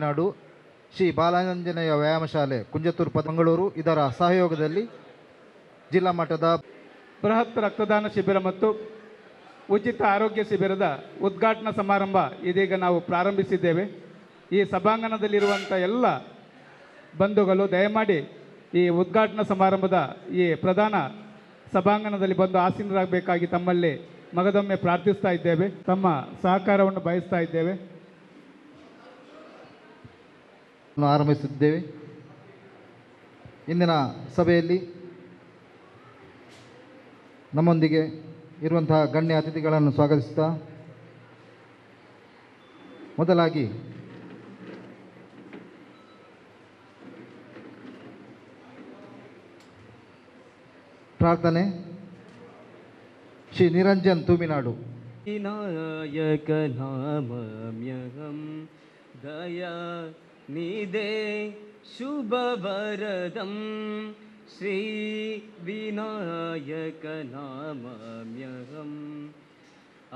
ತೂಮಿನಾಡು, ಶ್ರೀ ಬಾಲಾಂಜನೇಯ ವ್ಯಾಯಾಮ ಶಾಲೆ ಕುಂಜತ್ತೂರು ಮಂಗಳೂರು ಇದರ ಸಹಯೋಗದಲ್ಲಿ ಜಿಲ್ಲಾ ಮಟ್ಟದ ಬೃಹತ್ ರಕ್ತದಾನ ಶಿಬಿರ ಮತ್ತು ಉಚಿತ ಆರೋಗ್ಯ ಶಿಬಿರದ ಉದ್ಘಾಟನಾ ಸಮಾರಂಭ ಇದೀಗ ನಾವು ಪ್ರಾರಂಭಿಸಿದ್ದೇವೆ. ಈ ಸಭಾಂಗಣದಲ್ಲಿರುವಂಥ ಎಲ್ಲ ಬಂಧುಗಳು ದಯಮಾಡಿ ಈ ಉದ್ಘಾಟನಾ ಸಮಾರಂಭದ ಈ ಪ್ರಧಾನ ಸಭಾಂಗಣದಲ್ಲಿ ಬಂದು ಆಸೀನರಾಗಬೇಕಾಗಿ ತಮ್ಮಲ್ಲಿ ಮಗದೊಮ್ಮೆ ಪ್ರಾರ್ಥಿಸ್ತಾ ಇದ್ದೇವೆ. ತಮ್ಮ ಸಹಕಾರವನ್ನು ಬಯಸ್ತಾ ಇದ್ದೇವೆ. ಆರಂಭಿಸುತ್ತಿದ್ದೇವೆ. ಇಂದಿನ ಸಭೆಯಲ್ಲಿ ನಮ್ಮೊಂದಿಗೆ ಇರುವಂತಹ ಗಣ್ಯ ಅತಿಥಿಗಳನ್ನು ಸ್ವಾಗತಿಸುತ್ತಾ, ಮೊದಲಾಗಿ ಪ್ರಾರ್ಥನೆ. ಶ್ರೀ ನಿರಂಜನ್ ತೂಮಿನಾಡು. ವಿನಾಯಕ ನಾಮಮ್ಯಹಂ ದಯಾ ನಿಧೇ ಶುಭವರದಂ ಶ್ರೀ ವಿನಾಯಕ ನಾಮಮ್ಯಹಂ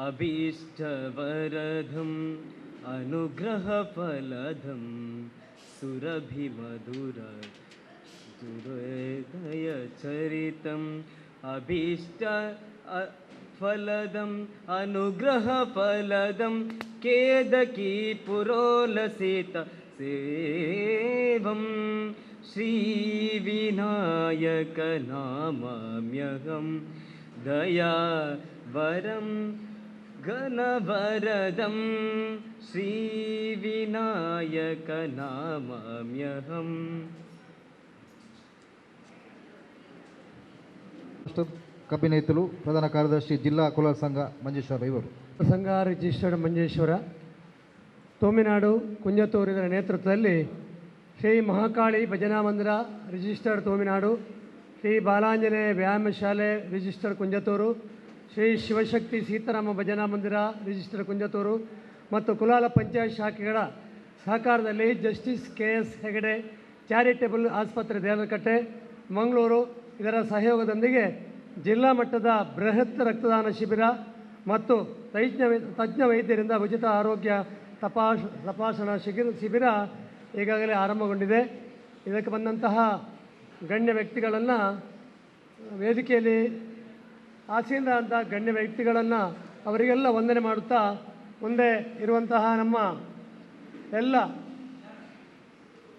ಅಭೀಷ್ಟವರದಂ ಅನುಗ್ರಹಫಲದಂ ಸುರಭಿಮಧುರ ದುರ್ದಯಚರಿತಂ ಅಭೀಷ್ಟ ಫಲದಂ ಅನುಗ್ರಹಫಲದಂ ಕೇದಕಿ ಪುರೋಲಸಿತ ಸೇವಂ ಶ್ರೀ ವಿನಾಯಕ ನಾಮಮ್ಯಹಂ ದಯಾ ವರಂ ಘನವರದಂ ಶ್ರೀ ವಿನಾಯಕ ನಾಮಮ್ಯಹಂ. ಕಬ್ಬಿನೇತಲು ಪ್ರಧಾನ ಕಾರ್ಯದರ್ಶಿ ಜಿಲ್ಲಾ ಕುಲಾಲ ಸಂಘ ಮಂಜೇಶ್ವರ ಇವರು. ಸಂಘ ರಿಜಿಸ್ಟರ್ಡ್ ಮಂಜೇಶ್ವರ ತೂಮಿನಾಡು ಕುಂಜತ್ತೂರು ಇದರ ನೇತೃತ್ವದಲ್ಲಿ ಶ್ರೀ ಮಹಾಕಾಳಿ ಭಜನಾ ಮಂದಿರ ರಿಜಿಸ್ಟರ್ಡ್ ತೂಮಿನಾಡು, ಶ್ರೀ ಬಾಲಾಂಜನೇಯ ವ್ಯಾಯಾಮ ಶಾಲೆ ರಿಜಿಸ್ಟರ್ಡ್ ಕುಂಜತ್ತೂರು, ಶ್ರೀ ಶಿವಶಕ್ತಿ ಸೀತಾರಾಮ ಭಜನಾ ಮಂದಿರ ರಿಜಿಸ್ಟರ್ಡ್ ಕುಂಜತ್ತೂರು ಮತ್ತು ಕುಲಾಲ ಪಂಚಾಯತ್ ಶಾಖೆಗಳ ಸಹಕಾರದಲ್ಲಿ ಜಸ್ಟಿಸ್ KS ಹೆಗಡೆ ಚಾರಿಟೇಬಲ್ ಆಸ್ಪತ್ರೆ ದೇವರಕಟ್ಟೆ ಮಂಗಳೂರು ಇದರ ಸಹಯೋಗದೊಂದಿಗೆ ಜಿಲ್ಲಾ ಮಟ್ಟದ ಬೃಹತ್ ರಕ್ತದಾನ ಶಿಬಿರ ಮತ್ತು ತಜ್ಞ ವೈದ್ಯರಿಂದ ಉಚಿತ ಆರೋಗ್ಯ ತಪಾಸಣಾ ಶಿಬಿರ ಈಗಾಗಲೇ ಆರಂಭಗೊಂಡಿದೆ. ಇದಕ್ಕೆ ಬಂದಂತಹ ಗಣ್ಯ ವ್ಯಕ್ತಿಗಳನ್ನು ವೇದಿಕೆಯಲ್ಲಿ ಆಸೀನರಾದಂಥ ಗಣ್ಯ ವ್ಯಕ್ತಿಗಳನ್ನು ಅವರಿಗೆಲ್ಲ ವಂದನೆ ಮಾಡುತ್ತಾ, ಮುಂದೆ ಇರುವಂತಹ ನಮ್ಮ ಎಲ್ಲ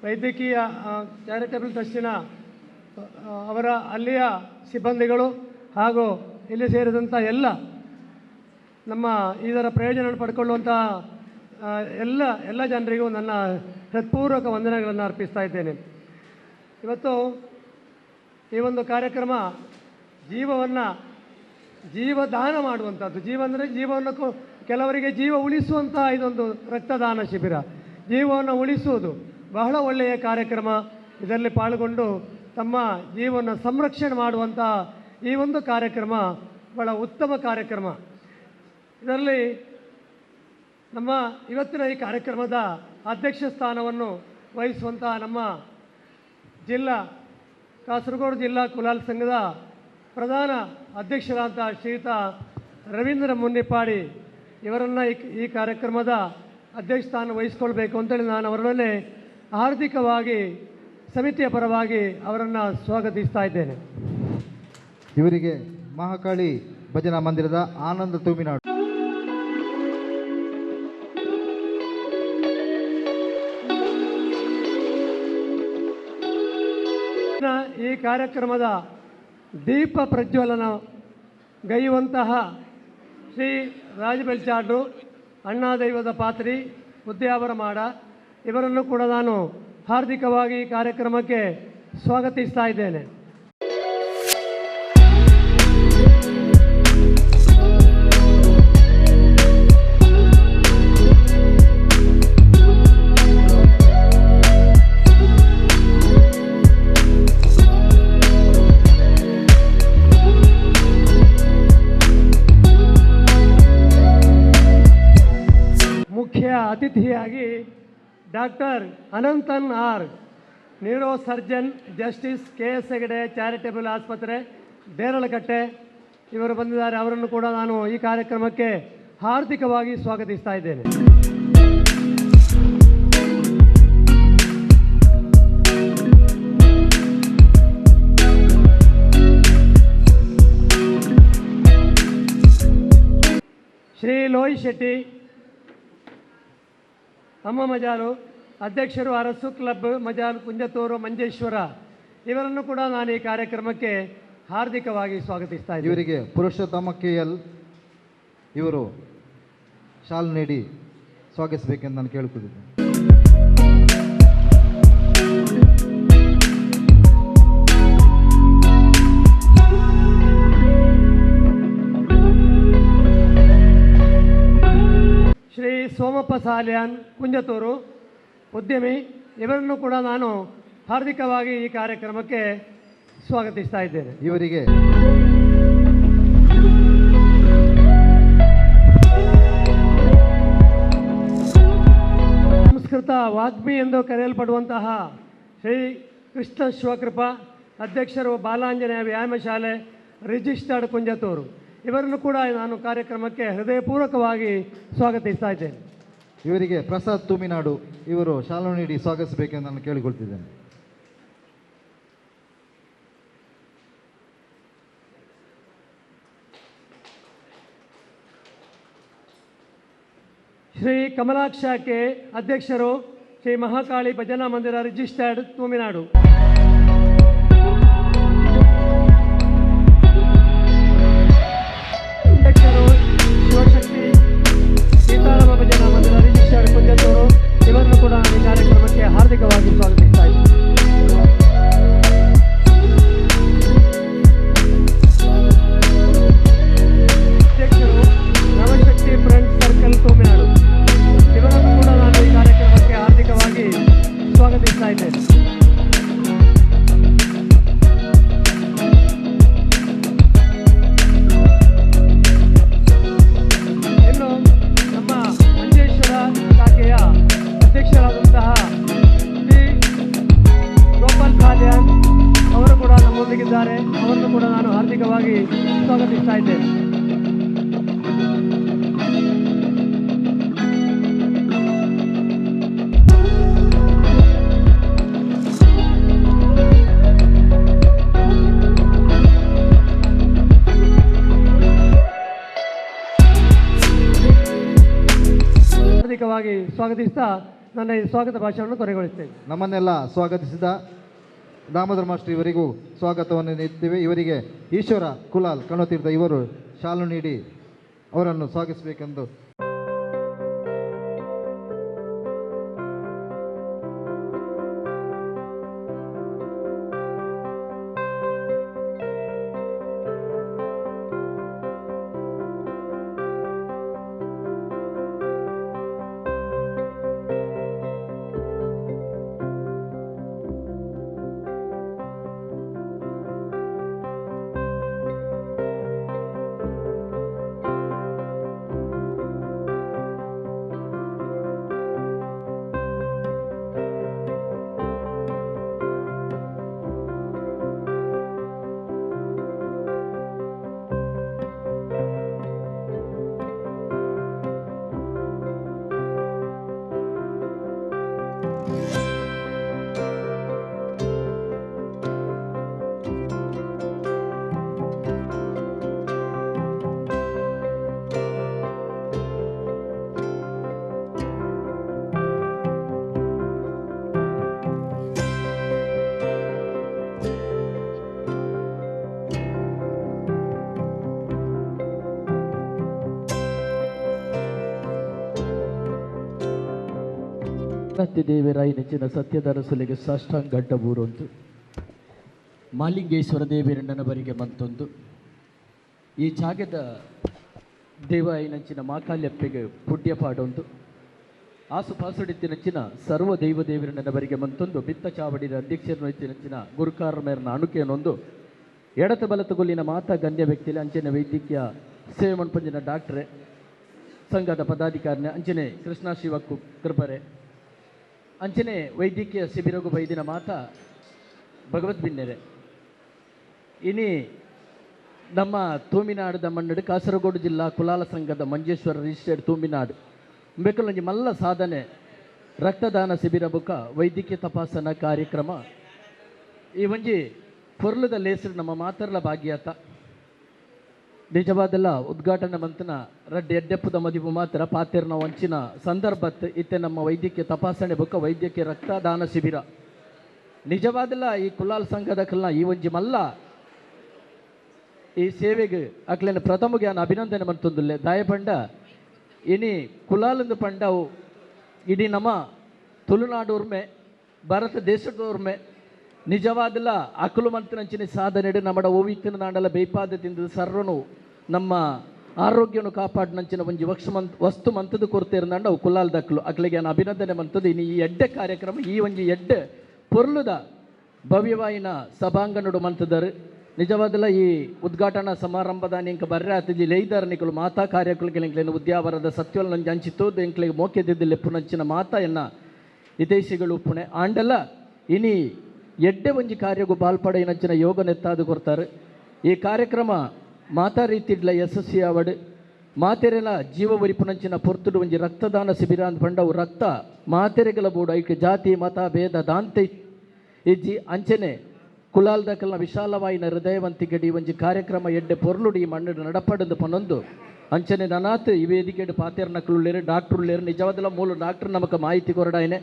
ವೈದ್ಯಕೀಯ ಚಾರಿಟೇಬಲ್ ಟ್ರಸ್ಟಿನ ಅವರ ಅಲ್ಲಿಯ ಸಿಬ್ಬಂದಿಗಳು ಹಾಗೂ ಇಲ್ಲಿ ಸೇರಿದಂಥ ಎಲ್ಲ ನಮ್ಮ ಇದರ ಪ್ರಯೋಜನ ಪಡ್ಕೊಳ್ಳುವಂಥ ಎಲ್ಲ ಜನರಿಗೂ ನನ್ನ ಹೃತ್ಪೂರ್ವಕ ವಂದನೆಗಳನ್ನು ಅರ್ಪಿಸ್ತಾ ಇದ್ದೇನೆ. ಇವತ್ತು ಈ ಒಂದು ಕಾರ್ಯಕ್ರಮ ಜೀವದಾನ ಮಾಡುವಂಥದ್ದು. ಜೀವ ಅಂದರೆ ಜೀವವನ್ನು ಕೆಲವರಿಗೆ ಜೀವ ಉಳಿಸುವಂಥ ಇದೊಂದು ರಕ್ತದಾನ ಶಿಬಿರ. ಜೀವವನ್ನು ಉಳಿಸುವುದು ಬಹಳ ಒಳ್ಳೆಯ ಕಾರ್ಯಕ್ರಮ. ಇದರಲ್ಲಿ ಪಾಲ್ಗೊಂಡು ತಮ್ಮ ಜೀವನ ಸಂರಕ್ಷಣೆ ಮಾಡುವಂಥ ಈ ಒಂದು ಕಾರ್ಯಕ್ರಮ ಬಹಳ ಉತ್ತಮ ಕಾರ್ಯಕ್ರಮ. ಇದರಲ್ಲಿ ನಮ್ಮ ಇವತ್ತಿನ ಈ ಕಾರ್ಯಕ್ರಮದ ಅಧ್ಯಕ್ಷ ಸ್ಥಾನವನ್ನು ವಹಿಸುವಂಥ ನಮ್ಮ ಕಾಸರಗೋಡು ಜಿಲ್ಲಾ ಕುಲಾಲ ಸಂಘದ ಪ್ರಧಾನ ಅಧ್ಯಕ್ಷರಾದಂಥ ಶ್ರೀಯುತ ರವೀಂದ್ರ ಮುನ್ನಿಪ್ಪಾಡಿ ಇವರನ್ನು ಈ ಕಾರ್ಯಕ್ರಮದ ಅಧ್ಯಕ್ಷ ಸ್ಥಾನ ವಹಿಸ್ಕೊಳ್ಬೇಕು ಅಂತೇಳಿ ನಾನು ಅವರನ್ನೇ ಹಾರ್ದಿಕವಾಗಿ ಸಮಿತಿಯ ಪರವಾಗಿ ಅವರನ್ನು ಸ್ವಾಗತಿಸ್ತಾ ಇದ್ದೇನೆ. ಇವರಿಗೆ ಮಹಾಕಾಳಿ ಭಜನಾ ಮಂದಿರದ ಆನಂದ ತೂಮಿನಾಡು. ಈ ಕಾರ್ಯಕ್ರಮದ ದೀಪ ಪ್ರಜ್ವಲನ ಗೈಯುವಂತಹ ಶ್ರೀ ರಾಜಬೆಲ್ಚಾಡ್ರು, ಅಣ್ಣಾದೈವದ ಪಾತ್ರಿ, ಉದ್ಯಾವರ ಮಾಡ ಇವರನ್ನು ಕೂಡ ನಾನು ಹಾರ್ದಿಕವಾಗಿ ಈ ಕಾರ್ಯಕ್ರಮಕ್ಕೆ ಸ್ವಾಗತಿಸ್ತಾ ಇದ್ದೇನೆ. ಮುಖ್ಯ ಅತಿಥಿಯಾಗಿ doctor Anantan R, neuro surgeon, justice KS Hegde charitable ಆಸ್ಪತ್ರೆ ದೇರಳಕಟ್ಟೆ ಇವರು ಬಂದಿದ್ದಾರೆ. ಅವರನ್ನು ಕೂಡ ನಾನು ಈ ಕಾರ್ಯಕ್ರಮಕ್ಕೆ ಹಾರ್ದಿಕವಾಗಿ ಸ್ವಾಗತಿಸ್ತಾ ಇದ್ದೇನೆ. ಲೋಹಿ ಶೆಟ್ಟಿ, ಅಮ್ಮ ಮಜಾರು, ಅಧ್ಯಕ್ಷರು ಅರಸು ಕ್ಲಬ್ ಮಜಾಲ್ ಕುಂಜತೂರು ಮಂಜೇಶ್ವರ, ಇವರನ್ನು ಕೂಡ ನಾನು ಈ ಕಾರ್ಯಕ್ರಮಕ್ಕೆ ಹಾರ್ದಿಕವಾಗಿ ಸ್ವಾಗತಿಸ್ತಾ ಇದ್ದೀನಿ. ಇವರಿಗೆ ಪುರುಷೋತ್ತಮ KL ಇವರು ಶಾಲು ನೀಡಿ ಸ್ವಾಗತಿಸಬೇಕೆಂದು ನಾನು ಕೇಳ್ಕೊಳ್ತಿದ್ದೇನೆ. ಶ್ರೀ ಸೋಮಪ್ಪ ಸಾಲ್ಯಾನ್ ಕುಂಜತೂರು ಉದ್ಯಮಿ, ಇವರನ್ನು ಕೂಡ ನಾನು ಹಾರ್ದಿಕವಾಗಿ ಈ ಕಾರ್ಯಕ್ರಮಕ್ಕೆ ಸ್ವಾಗತಿಸ್ತಾ ಇದ್ದೇನೆ. ಇವರಿಗೆ ಸಂಸ್ಕೃತ ವಾಗ್ಮಿ ಎಂದು ಕರೆಯಲ್ಪಡುವಂತಹ ಶ್ರೀ ಕೃಷ್ಣ ಶಿವಕೃಪ, ಅಧ್ಯಕ್ಷರು ಬಾಲಾಂಜನೇಯ ವ್ಯಾಯಾಮ ಶಾಲೆ ರಿಜಿಸ್ಟರ್ಡ್ ಕುಂಜತೂರು, ಇವರನ್ನು ಕೂಡ ನಾನು ಕಾರ್ಯಕ್ರಮಕ್ಕೆ ಹೃದಯಪೂರ್ವಕವಾಗಿ ಸ್ವಾಗತಿಸ್ತಾ ಇದ್ದೇನೆ. ಇವರಿಗೆ ಪ್ರಸಾದ್ ತುಮಿನಾಡು ಇವರು ಶಾಲು ನೀಡಿ ಸ್ವಾಗತಿಸಬೇಕೆಂದು ನಾನು ಕೇಳಿಕೊಳ್ತಿದ್ದೇನೆ. ಶ್ರೀ ಕಮಲಾಕ್ಷ ಕೆ, ಅಧ್ಯಕ್ಷರು ಶ್ರೀ ಮಹಾಕಾಳಿ ಭಜನಾ ಮಂದಿರ ರಿಜಿಸ್ಟರ್ಡ್ ತುಮಿನಾಡು. ಅಧ್ಯಕ್ಷರು ಶಿವಶಕ್ತಿ ಸೀತಾರಾಮ ಭಜನಾ ಮಂದಿರ ರಿಜಿಸ್ಟರ್ಡ್ ಕುಂಜತೂರು, ಇವರನ್ನು ಕೂಡ ಈ ಕಾರ್ಯಕ್ರಮಕ್ಕೆ ಹಾರ್ದಿಕವಾಗಿ ಸ್ವಾಗತಿಸ್ತಾ ಇದ್ದೀನಿ. ಅಧ್ಯಕ್ಷರು ನವಶಕ್ತಿ ಫ್ರೆಂಡ್ಸ್ ಸರ್ಕಲ್ ತುಮಿನಾಡು, ಇವರನ್ನು ಕೂಡ ನಾನು ಈ ಕಾರ್ಯಕ್ರಮಕ್ಕೆ ಹಾರ್ದಿಕವಾಗಿ ಸ್ವಾಗತಿಸ್ತಾ ಇದ್ದೇನೆ. ಇನ್ನು ನಮ್ಮ ಮಂಜೇಶ್ವರ ಶಾಖೆಯ ಅಧ್ಯಕ್ಷರಾದಂತಹ ಶ್ರೀ ಗೋಪಾಲ್ ಸಾಲ್ಯಾನ್ ಅವರು ಕೂಡ ನಮ್ಮೊಂದಿಗಿದ್ದಾರೆ, ಅವರನ್ನು ಕೂಡ ನಾನು ಹಾರ್ದಿಕವಾಗಿ ಸ್ವಾಗತಿಸ್ತಾ ಇದ್ದೇನೆ. ಹಾರ್ದಿಕವಾಗಿ ಸ್ವಾಗತಿಸ್ತಾ ನನ್ನ ಈ ಸ್ವಾಗತ ಭಾಷಣವನ್ನು ಕೊನೆಗೊಳಿಸ್ತೇನೆ. ನಮ್ಮನ್ನೆಲ್ಲ ಸ್ವಾಗತಿಸಿದ ದಾಮೋದರ ಮಾಸ್ಟರ್ ಇವರಿಗೂ ಸ್ವಾಗತವನ್ನು ನೀಡುತ್ತೇವೆ. ಇವರಿಗೆ ಈಶ್ವರ ಕುಲಾಲ್ ಕಣತೀರ್ಥ ಇವರು ಶಾಲು ನೀಡಿ ಅವರನ್ನು ಸ್ವಾಗತಿಸಬೇಕೆಂದು ದೇವರಾಯ ನೆಚ್ಚಿನ ಸತ್ಯದ ರಸುಲಿಗೆ ಸಾಷ್ಟಾಂಗ ಗಡ್ಡಬೂರೊಂದು ಮಾಲಿಂಗೇಶ್ವರ ದೇವರಣ್ಣನ ಬರಿಗೆ ಮಂತೊಂದು ಈ ಜಾಗದ ದೇವಾಯಿ ನಂಚಿನ ಮಾಕಾಲ್ಯಪ್ಪೆಗೆ ಪುಡ್ಯ ಪಾಡೊಂದು ಆಸುಪಾಸುಡಿತ್ತಿನಂಚಿನ ಸರ್ವ ದೈವ ದೇವರಣ್ಣನ ಬರಿಗೆ ಮಂತೊಂದು ಬಿತ್ತ ಚಾವಡಿದ ಅಧ್ಯಕ್ಷರ ನಂಚಿನ ಗುರುಕಾರ ಮೇರನ ಅಣುಕೆಯನ್ನೊಂದು ಎಡತ ಬಲತ ಗೊಲ್ಲಿನ ಮಾತಾ ಗಣ್ಯ ವ್ಯಕ್ತಿಲಿ ಅಂಚನೆ ವೈದ್ಯಕೀಯ ಸೇವೆ ಮನ್ಪಂಜಿನ ಡಾಕ್ಟ್ರೆ ಸಂಘದ ಪದಾಧಿಕಾರಿನ ಅಂಚನೆ ಕೃಷ್ಣ ಶಿವಕ್ಕು ಕೃಪರೆ ಅಂಚನೆ ವೈದ್ಯಕೀಯ ಶಿಬಿರಗು ಬೈದಿನ ಮಾತಾ ಭಗವದ್ ಬಿನ್ನೆರೆ ಇನಿ ನಮ್ಮ ತೂಮಿನಾಡು ಮಣ್ಣಡು ಕಾಸರಗೋಡು ಜಿಲ್ಲಾ ಕುಲಾಲ ಸಂಘದ ಮಂಜೇಶ್ವರ ರಿಜಿಸ್ಟರ್ಡ್ ತೂಮಿನಾಡು ಬೇಕಲ್ಲೊಂಜಿ ಮಲ್ಲ ಸಾಧನೆ ರಕ್ತದಾನ ಶಿಬಿರ ಬುಕ ವೈದ್ಯಕೀಯ ತಪಾಸಣಾ ಕಾರ್ಯಕ್ರಮ ಈ ಒಂಜಿ ಪೊರ್ಲುದ ಲೇಸರು ನಮ್ಮ ಮಾತರ್ಲ ಭಾಗ್ಯಾತ ನಿಜವಾದಲ್ಲ ಉದ್ಘಾಟನೆ ಮಂತನ ರಡ್ಡು ಎಡ್ಡೆಪ್ಪದ ಮದಿವು ಮಾತ್ರ ಪಾತೆರ್ನ ವಂಚಿನ ಸಂದರ್ಭತ್ ಇತ್ತೆ ನಮ್ಮ ವೈದ್ಯಕೀಯ ತಪಾಸಣೆ ಬೊಕ್ಕ ವೈದ್ಯಕೀಯ ರಕ್ತದಾನ ಶಿಬಿರ ನಿಜವಾದಲ್ಲ ಈ ಕುಲಾಲ್ ಸಂಘದ ಕಲ್ನ ಈ ಒಂಜಿ ಮಲ್ಲ ಈ ಸೇವೆಗೆ ಅಕ್ಲೇನ ಪ್ರಥಮಗೆ ನಾನು ಅಭಿನಂದನೆ ಮಂತೊಂದುಲ್ಲೆ ದಾಯಪಂಡ ಇನಿ ಕುಲಾಲಂದು ಪಂಡವು ಇಡೀ ನಮ್ಮ ತುಳುನಾಡೂರ್ಮೆ ಭಾರತ ದೇಶದೋರ್ಮೆ ನಿಜವಾದಲ್ಲ ಅಕಲು ಮಂತ್ರನಂಚಿನ ಸಾಧನೆ ನಮ್ಮಡ ಓವಿತ್ತಿನ ನಾಡಲ ಬೇಪಾದ ತಿಂದು ಸರ್ವನು ನಮ್ಮ ಆರೋಗ್ಯನು ಕಾಪಾಡಿನಂಚಿನ ಒಂಜಿ ವಸ್ತು ಮಂತದ ಕೊರತೆ ಇರಂದಾಂಡ ಅವು ಕುಲಾಲ್ ದಕ್ಕಲು ಅಕ್ಲಿಗೆ ನಾನು ಅಭಿನಂದನೆ ಮಂತದ್ದು ಇನ್ನು ಈ ಎಡ್ಡೆ ಕಾರ್ಯಕ್ರಮ ಈ ಒಂಜಿ ಎಡ್ಡೆ ಪೊರ್ಲುದ ಭವ್ಯವಾಯಿನ ಸಭಾಂಗಣಡು ಮಂತದರು ನಿಜವಾದಲ್ಲ ಈ ಉದ್ಘಾಟನಾ ಸಮಾರಂಭದ ನಿಂಕ ಬರ್ರೆ ಆತಜಿ ಲೈದಾರನಿಗಳು ಮಾತಾ ಕಾರ್ಯಕ್ರಮಕ್ಕೆ ಎಂಕ್ಲೇನು ಉದ್ಯಾವರದ ಸತ್ಯವಲ್ ನಂಜಿ ಹಂಚಿತೋದು ಎಂಕ್ಲೆಗೆ ಮೋಕೆದಿದ್ದಲ್ಲಿ ಪುನಂಚಿನ ಮಾತಾ ಎನ್ನ ಹಿತೈಷಿಗಳು ಪುಣೆ ಆಂಡಲ್ಲ ಇನಿ ಎಡ್ಡೆ ಒಂಜಿ ಕಾರ್ಯಗೂ ಬಾಲ್ಪಡೆ ನಂಚಿನ ಯೋಗ ನೆತ್ತಾದು ಕೊಡ್ತಾರೆ ಈ ಕಾರ್ಯಕ್ರಮ ಮಾತಾ ರೀತಿಡ್ಲ ಯಶಸ್ವಿ ಆವಡು ಮಾತೆರೆಲ ಜೀವ ಒರಿಪುನಂಚಿನ ಪೊರ್ತುಡು ಒಂಜಿ ರಕ್ತದಾನ ಶಿಬಿರ ಅಂದ್ ಪಂಡವು ರಕ್ತ ಮಾತೆರೆಗಳ ಬೋಡು ಐಕೆ ಜಾತಿ ಮತ ಭೇದ ದಾಂತೆ ಇಜ್ಜಿ ಅಂಚನೆ ಕುಲಾಲ್ ದಕಲ್ನ ವಿಶಾಲವಾಯಿನ ಹೃದಯವಂತಿಕೆಡಿ ಒಂಜಿ ಕಾರ್ಯಕ್ರಮ ಎಡ್ಡೆ ಪೊರ್ಲುಡು ಈ ಮಣ್ಣು ನಡಪಡದು ಪನೊಂದು ಅಂಚನೆ ನನಾತ್ ಈ ವೇದಿಕೆಡು ಪಾತೆರ್ನಕ್ಳುಳ್ಳೇರು ಡಾಕ್ಟ್ರುಳ್ಳೇರು ನಿಜವಾದಲ್ಲ ಮೂಲ ಡಾಕ್ಟರ್ ನಮಕ ಮಾಹಿತಿ ಕೊರಡಾಯನೆ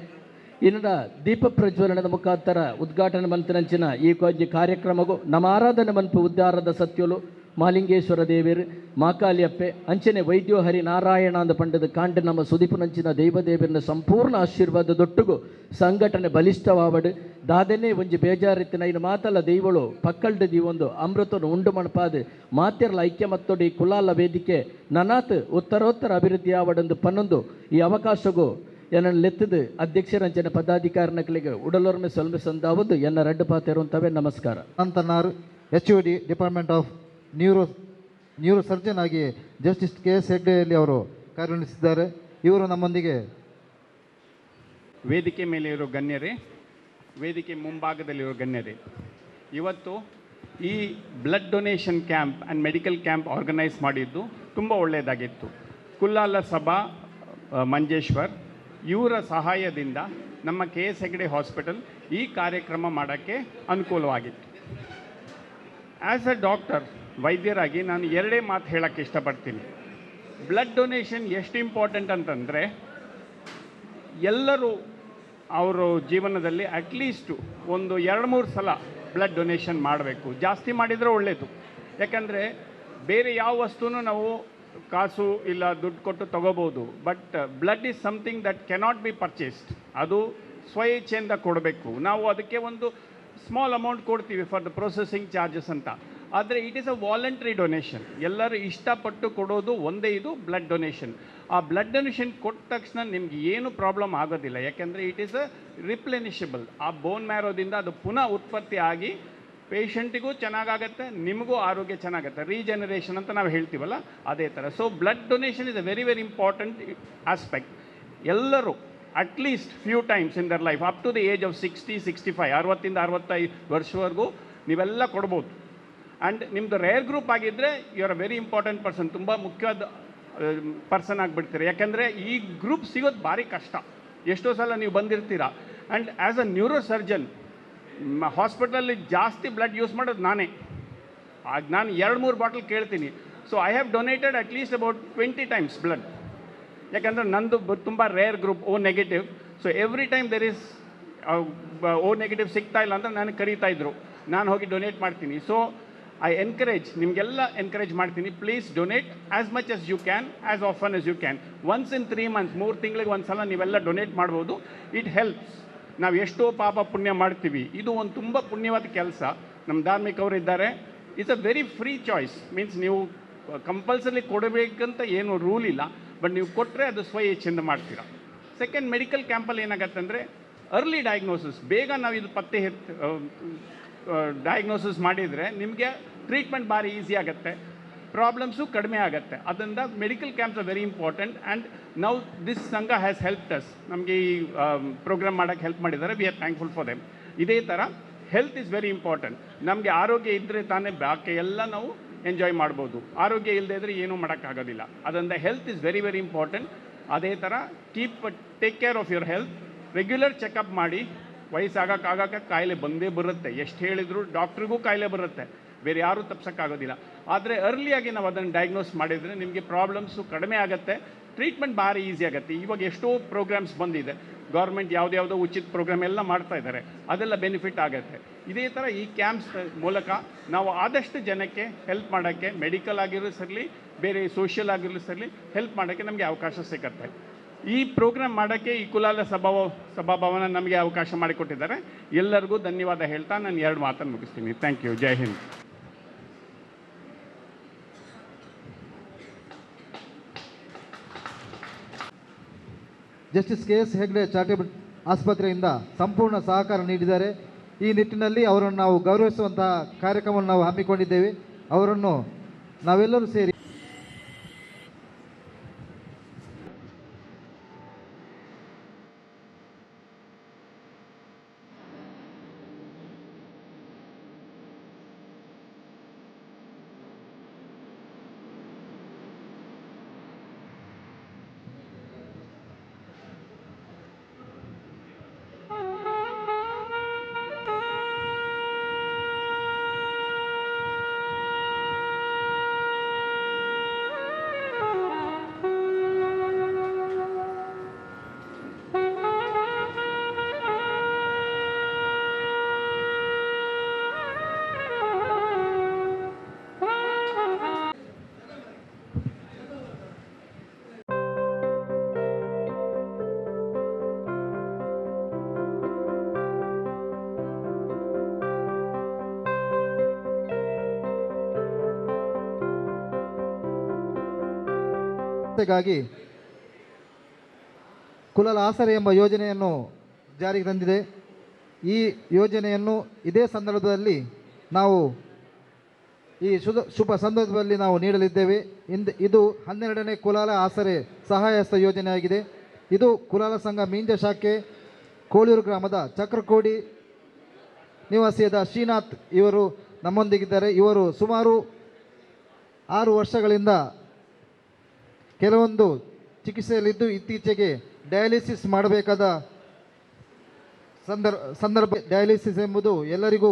ಇನ್ನಡ ದೀಪ ಪ್ರಜ್ವಲನದ ಮುಖಾಂತರ ಉದ್ಘಾಟನೆ ಮಂತ್ರಂಚಿನ ಈ ಕೊಂಜಿ ಕಾರ್ಯಕ್ರಮಗೂ ನಮ್ಮ ಆರಾಧನೆ ಮನ್ಪು ಉದ್ಧಾರದ ಸತ್ಯಲು ಮಾಲಿಂಗೇಶ್ವರ ದೇವೇರು ಮಾಕಾಲಿಯಪ್ಪೆ ಅಂಚನೆ ವೈದ್ಯೋ ಹರಿ ನಾರಾಯಣ ಅಂದ ಪಂಡದ ಕಾಂಡ ನಮ್ಮ ಸುದೀಪನಂಚಿನ ದೈವದೇವರನ್ನ ಸಂಪೂರ್ಣ ಆಶೀರ್ವಾದದೊಟ್ಟುಗು ಸಂಘಟನೆ ಬಲಿಷ್ಠವಾವಡು ದಾದನೆ ಒಂಜಿ ಬೇಜಾರಿತ್ತಿನ ಇನ್ನು ಮಾತಲ್ಲ ದೈವಳು ಪಕ್ಕಲ್ಡದಿ ಒಂದು ಅಮೃತನು ಉಂಡು ಮಣಪಾದು ಮಾತೆರ್ಲ ಐಕ್ಯಮತ್ತೊಡಿ ಕುಲಾಲ ವೇದಿಕೆ ನನಾತ್ ಉತ್ತರೋತ್ತರ ಅಭಿವೃದ್ಧಿ ಆವಡೊಂದು ಪನ್ನೊಂದು ಈ ಅವಕಾಶಗೂ ಎನ್ನ ಲೆತ್ತದು ಅಧ್ಯಕ್ಷರಂಚನೆ ಪದಾಧಿಕಾರಿಗಳಿಗೆ ಉಡಲೋರ್ಮೆ ಸೊಲ್ಮೆ ಸಂದಾವುದು ಎನ್ನ ರಡ್ಡು ಪಾತೆರುವಂತವೇ ನಮಸ್ಕಾರ ಅಂತನಾರ್ HOD department of neuro surgeon ಆಗಿ ಜಸ್ಟಿಸ್ KS ಹೆಗ್ಡೆಯಲ್ಲಿ ಅವರು ಕಾರ್ಯನಿರ್ವಹಿಸಿದ್ದಾರೆ. ಇವರು ನಮ್ಮೊಂದಿಗೆ ವೇದಿಕೆ ಮೇಲೆ ಇರೋ ಗಣ್ಯರೇ, ವೇದಿಕೆ ಮುಂಭಾಗದಲ್ಲಿರೋ ಗಣ್ಯರೇ, ಇವತ್ತು ಈ blood donation camp and medical camp organise ಮಾಡಿದ್ದು ತುಂಬ ಒಳ್ಳೆಯದಾಗಿತ್ತು. ಕುಲ್ಲಾಲ ಸಭಾ ಮಂಜೇಶ್ವರ್ ಇವರ ಸಹಾಯದಿಂದ ನಮ್ಮ KS ಹೆಗ್ಡೆ ಹಾಸ್ಪಿಟಲ್ ಈ ಕಾರ್ಯಕ್ರಮ ಮಾಡೋಕ್ಕೆ ಅನುಕೂಲವಾಗಿತ್ತು. ಆ್ಯಸ್ ಅ ಡಾಕ್ಟರ್, ವೈದ್ಯರಾಗಿ ನಾನು ಎರಡೇ ಮಾತು ಹೇಳೋಕ್ಕೆ ಇಷ್ಟಪಡ್ತೀನಿ. ಬ್ಲಡ್ ಡೊನೇಷನ್ ಎಷ್ಟು ಇಂಪಾರ್ಟೆಂಟ್ ಅಂತಂದರೆ, ಎಲ್ಲರೂ ಅವರು ಜೀವನದಲ್ಲಿ ಅಟ್ಲೀಸ್ಟು ಒಂದು 2-3 ಸಲ ಬ್ಲಡ್ ಡೊನೇಷನ್ ಮಾಡಬೇಕು. ಜಾಸ್ತಿ ಮಾಡಿದರೆ ಒಳ್ಳೆಯದು. ಯಾಕಂದರೆ ಬೇರೆ ಯಾವ ವಸ್ತುನೂ ನಾವು ಕಾಸು ಇಲ್ಲ ದುಡ್ಡು ಕೊಟ್ಟು ತೊಗೋಬೋದು, but blood is something that cannot be purchased. ಅದು ಸ್ವಇಚ್ಛೆಯಿಂದ ಕೊಡಬೇಕು. ನಾವು ಅದಕ್ಕೆ ಒಂದು ಸ್ಮಾಲ್ ಅಮೌಂಟ್ ಕೊಡ್ತೀವಿ ಫಾರ್ ದ ಪ್ರೊಸೆಸಿಂಗ್ ಚಾರ್ಜಸ್ ಅಂತ. ಆದರೆ it is a voluntary donation. ಎಲ್ಲರೂ ಇಷ್ಟಪಟ್ಟು ಕೊಡೋದು ಒಂದೇ, ಇದು ಬ್ಲಡ್ ಡೊನೇಷನ್. ಆ ಬ್ಲಡ್ ಡೊನೇಷನ್ ಕೊಟ್ಟ ತಕ್ಷಣ ನಿಮ್ಗೆ ಏನು ಪ್ರಾಬ್ಲಮ್ ಆಗೋದಿಲ್ಲ. ಯಾಕೆಂದರೆ ಇಟ್ ಈಸ್ ಅ ರಿಪ್ಲೆನಿಷಬಲ್. ಆ ಬೋನ್ ಮ್ಯಾರೋದಿಂದ ಅದು ಪುನಃ ಉತ್ಪತ್ತಿ ಆಗಿ ಪೇಷಂಟಿಗೂ ಚೆನ್ನಾಗಾಗತ್ತೆ, ನಿಮಗೂ ಆರೋಗ್ಯ ಚೆನ್ನಾಗತ್ತೆ. ರೀಜನರೇಷನ್ ಅಂತ ನಾವು ಹೇಳ್ತೀವಲ್ಲ, ಅದೇ ಥರ. So blood donation is a very very important aspect. ಎಲ್ಲರೂ at least few times in their life up to the age of 60-65, 60ಇಂದ 65 ವರ್ಷವರೆಗೂ ನೀವೆಲ್ಲ ಕೊಡ್ಬೋದು. ಆ್ಯಂಡ್ ನಿಮ್ಮದು ರೇರ್ ಗ್ರೂಪ್ ಆಗಿದ್ದರೆ you are a very important person, ತುಂಬ ಮುಖ್ಯವಾದ ಪರ್ಸನ್ ಆಗಿಬಿಡ್ತೀರಿ. ಯಾಕೆಂದರೆ ಈ ಗ್ರೂಪ್ ಸಿಗೋದು ಭಾರಿ ಕಷ್ಟ. ಎಷ್ಟೋ ಸಲ ನೀವು ಬಂದಿರ್ತೀರಾ. And as a neuro surgeon ಹಾಸ್ಪಿಟಲಲ್ಲಿ ಜಾಸ್ತಿ ಬ್ಲಡ್ ಯೂಸ್ ಮಾಡೋದು ನಾನೇ. ಆಗ ನಾನು 2-3 ಬಾಟಲ್ ಕೇಳ್ತೀನಿ. So I have donated at least about 20 times blood. ಯಾಕಂದರೆ ನಂದು ತುಂಬ rare group, O negative. So every time there is O negative ಸಿಗ್ತಾ ಇಲ್ಲ ಅಂತ ನನಗೆ ಕರೀತಾ ಇದ್ರು. ನಾನು ಹೋಗಿ ಡೊನೇಟ್ ಮಾಡ್ತೀನಿ. ಸೊ ಐ ಎನ್ಕರೇಜ್, ನಿಮಗೆಲ್ಲ ಎನ್ಕರೇಜ್ ಮಾಡ್ತೀನಿ, please donate as much as you can, as often as you can. Once in 3 months, 3 ತಿಂಗಳಿಗೆ ಒಂದು ಸಲ ನೀವೆಲ್ಲ ಡೊನೇಟ್ ಮಾಡ್ಬೋದು. It helps. ನಾವು ಎಷ್ಟೋ ಪಾಪ ಪುಣ್ಯ ಮಾಡ್ತೀವಿ, ಇದು ಒಂದು ತುಂಬ ಪುಣ್ಯವಾದ ಕೆಲಸ. ನಮ್ಮ ಧಾರ್ಮಿಕವರು ಇದ್ದಾರೆ. It's a very free choice. Means ನೀವು ಕಂಪಲ್ಸರಿ ಕೊಡಬೇಕಂತ ಏನು ರೂಲ್ ಇಲ್ಲ, ಬಟ್ ನೀವು ಕೊಟ್ಟರೆ ಅದು ಸ್ವಇಚ್ಛೆಯಿಂದ ಮಾಡ್ತೀರಾ. ಸೆಕೆಂಡ್, ಮೆಡಿಕಲ್ ಕ್ಯಾಂಪಲ್ಲಿ ಏನಾಗತ್ತೆ ಅಂದರೆ ಅರ್ಲಿ ಡಯಾಗ್ನೋಸಿಸ್. ಬೇಗ ನಾವು ಇದು ಪತ್ತೆ ಡಯಾಗ್ನೋಸಿಸ್ ಮಾಡಿದರೆ ನಿಮಗೆ ಟ್ರೀಟ್ಮೆಂಟ್ ಭಾರಿ ಈಸಿ ಆಗುತ್ತೆ, ಪ್ರಾಬ್ಲಮ್ಸು ಕಡಿಮೆ ಆಗುತ್ತೆ. ಅದರಿಂದ medical camps are very important. And now this ಸಂಘ ಹ್ಯಾಸ್ ಹೆಲ್ಪ್ಡ್ ಅಸ್. ನಮಗೆ ಈ ಪ್ರೋಗ್ರಾಮ್ ಮಾಡೋಕ್ಕೆ ಹೆಲ್ಪ್ ಮಾಡಿದ್ದಾರೆ. We are thankful for them. ಇದೇ ಥರ ಹೆಲ್ತ್ ಈಸ್ ವೆರಿ ಇಂಪಾರ್ಟೆಂಟ್. ನಮಗೆ ಆರೋಗ್ಯ ಇದ್ದರೆ ತಾನೇ ಬಾಕಿ ಎಲ್ಲ ನಾವು ಎಂಜಾಯ್ ಮಾಡ್ಬೋದು. ಆರೋಗ್ಯ ಇಲ್ಲದೇ ಇದ್ದರೆ ಏನೂ ಮಾಡೋಕ್ಕಾಗೋದಿಲ್ಲ. ಅದರಿಂದ health is very very important. ಅದೇ ಥರ take care of your health. Regular checkup ಮಾಡಿ. ವಯಸ್ಸಾಗಕ್ಕೆ ಕಾಯಿಲೆ ಬಂದೇ ಬರುತ್ತೆ. ಎಷ್ಟು ಹೇಳಿದ್ರು ಡಾಕ್ಟ್ರಿಗೂ ಕಾಯಿಲೆ ಬರುತ್ತೆ. ಬೇರೆ ಯಾರೂ ತಪ್ಸೋಕ್ಕಾಗೋದಿಲ್ಲ. ಆದರೆ ಅರ್ಲಿಯಾಗಿ ನಾವು ಅದನ್ನು ಡಯಾಗ್ನೋಸ್ ಮಾಡಿದರೆ ನಿಮಗೆ ಪ್ರಾಬ್ಲಮ್ಸು ಕಡಿಮೆ ಆಗುತ್ತೆ, ಟ್ರೀಟ್ಮೆಂಟ್ ಭಾರಿ ಈಸಿ ಆಗುತ್ತೆ. ಇವಾಗ ಎಷ್ಟೋ ಪ್ರೋಗ್ರಾಮ್ಸ್ ಬಂದಿದೆ, ಗೌರ್ಮೆಂಟ್ ಯಾವುದ್ಯಾವುದೋ ಉಚಿತ ಪ್ರೋಗ್ರಾಮ್ ಎಲ್ಲ ಮಾಡ್ತಾ ಇದ್ದಾರೆ, ಅದೆಲ್ಲ ಬೆನಿಫಿಟ್ ಆಗುತ್ತೆ. ಇದೇ ಥರ ಈ ಕ್ಯಾಂಪ್ಸ್ ಮೂಲಕ ನಾವು ಆದಷ್ಟು ಜನಕ್ಕೆ ಹೆಲ್ಪ್ ಮಾಡೋಕ್ಕೆ, ಮೆಡಿಕಲ್ ಆಗಿರಲಿ ಬೇರೆ ಸೋಷಿಯಲ್ ಆಗಿರಲಿ ಹೆಲ್ಪ್ ಮಾಡೋಕ್ಕೆ ನಮಗೆ ಅವಕಾಶ ಸಿಗುತ್ತೆ. ಈ ಪ್ರೋಗ್ರಾಮ್ ಮಾಡೋಕ್ಕೆ ಈ ಕುಲಾಲ ಸಭಾಭವನ ನಮಗೆ ಅವಕಾಶ ಮಾಡಿಕೊಟ್ಟಿದ್ದಾರೆ. ಎಲ್ಲರಿಗೂ ಧನ್ಯವಾದ ಹೇಳ್ತಾ ನಾನು 2 ಮಾತನ್ನು ಮುಗಿಸ್ತೀನಿ. Thank you. Jai Hind. Justice KS Hegde charitable ಆಸ್ಪತ್ರೆಯಿಂದ ಸಂಪೂರ್ಣ ಸಹಕಾರ ನೀಡಿದ್ದಾರೆ. ಈ ನಿಟ್ಟಿನಲ್ಲಿ ಅವರನ್ನು ನಾವು ಗೌರವಿಸುವಂತಹ ಕಾರ್ಯಕ್ರಮವನ್ನು ನಾವು ಹಮ್ಮಿಕೊಂಡಿದ್ದೇವೆ. ಅವರನ್ನು ನಾವೆಲ್ಲರೂ ಸೇರಿ ಗಾಗಿ ಕುಲಾಲ ಆಸರೆ ಎಂಬ ಯೋಜನೆಯನ್ನು ಜಾರಿಗೆ ತಂದಿದೆ. ಈ ಯೋಜನೆಯನ್ನು ಇದೇ ಸಂದರ್ಭದಲ್ಲಿ ನಾವು ಈ ಶುಭ ಸಂದರ್ಭದಲ್ಲಿ ನಾವು ನೀಡಲಿದ್ದೇವೆ. ಇದು 12ನೇ ಕುಲಾಲ ಆಸರೆ ಸಹಾಯಹಸ್ತ ಯೋಜನೆಯಾಗಿದೆ. ಇದು ಕುಲಾಲ ಸಂಘ ಮೀಂಜ ಶಾಖೆ ಕೋಳೂರು ಗ್ರಾಮದ ಚಕ್ರಕೋಡಿ ನಿವಾಸಿಯಾದ ಶ್ರೀನಾಥ್ ಇವರು ನಮ್ಮೊಂದಿಗಿದ್ದಾರೆ. ಇವರು ಸುಮಾರು 6 ವರ್ಷಗಳಿಂದ ಕೆಲವೊಂದು ಚಿಕಿತ್ಸೆಯಲ್ಲಿದ್ದು ಇತ್ತೀಚೆಗೆ ಡಯಾಲಿಸಿಸ್ ಮಾಡಬೇಕಾದ ಸಂದರ್ಭ. ಡಯಾಲಿಸಿಸ್ ಎಂಬುದು ಎಲ್ಲರಿಗೂ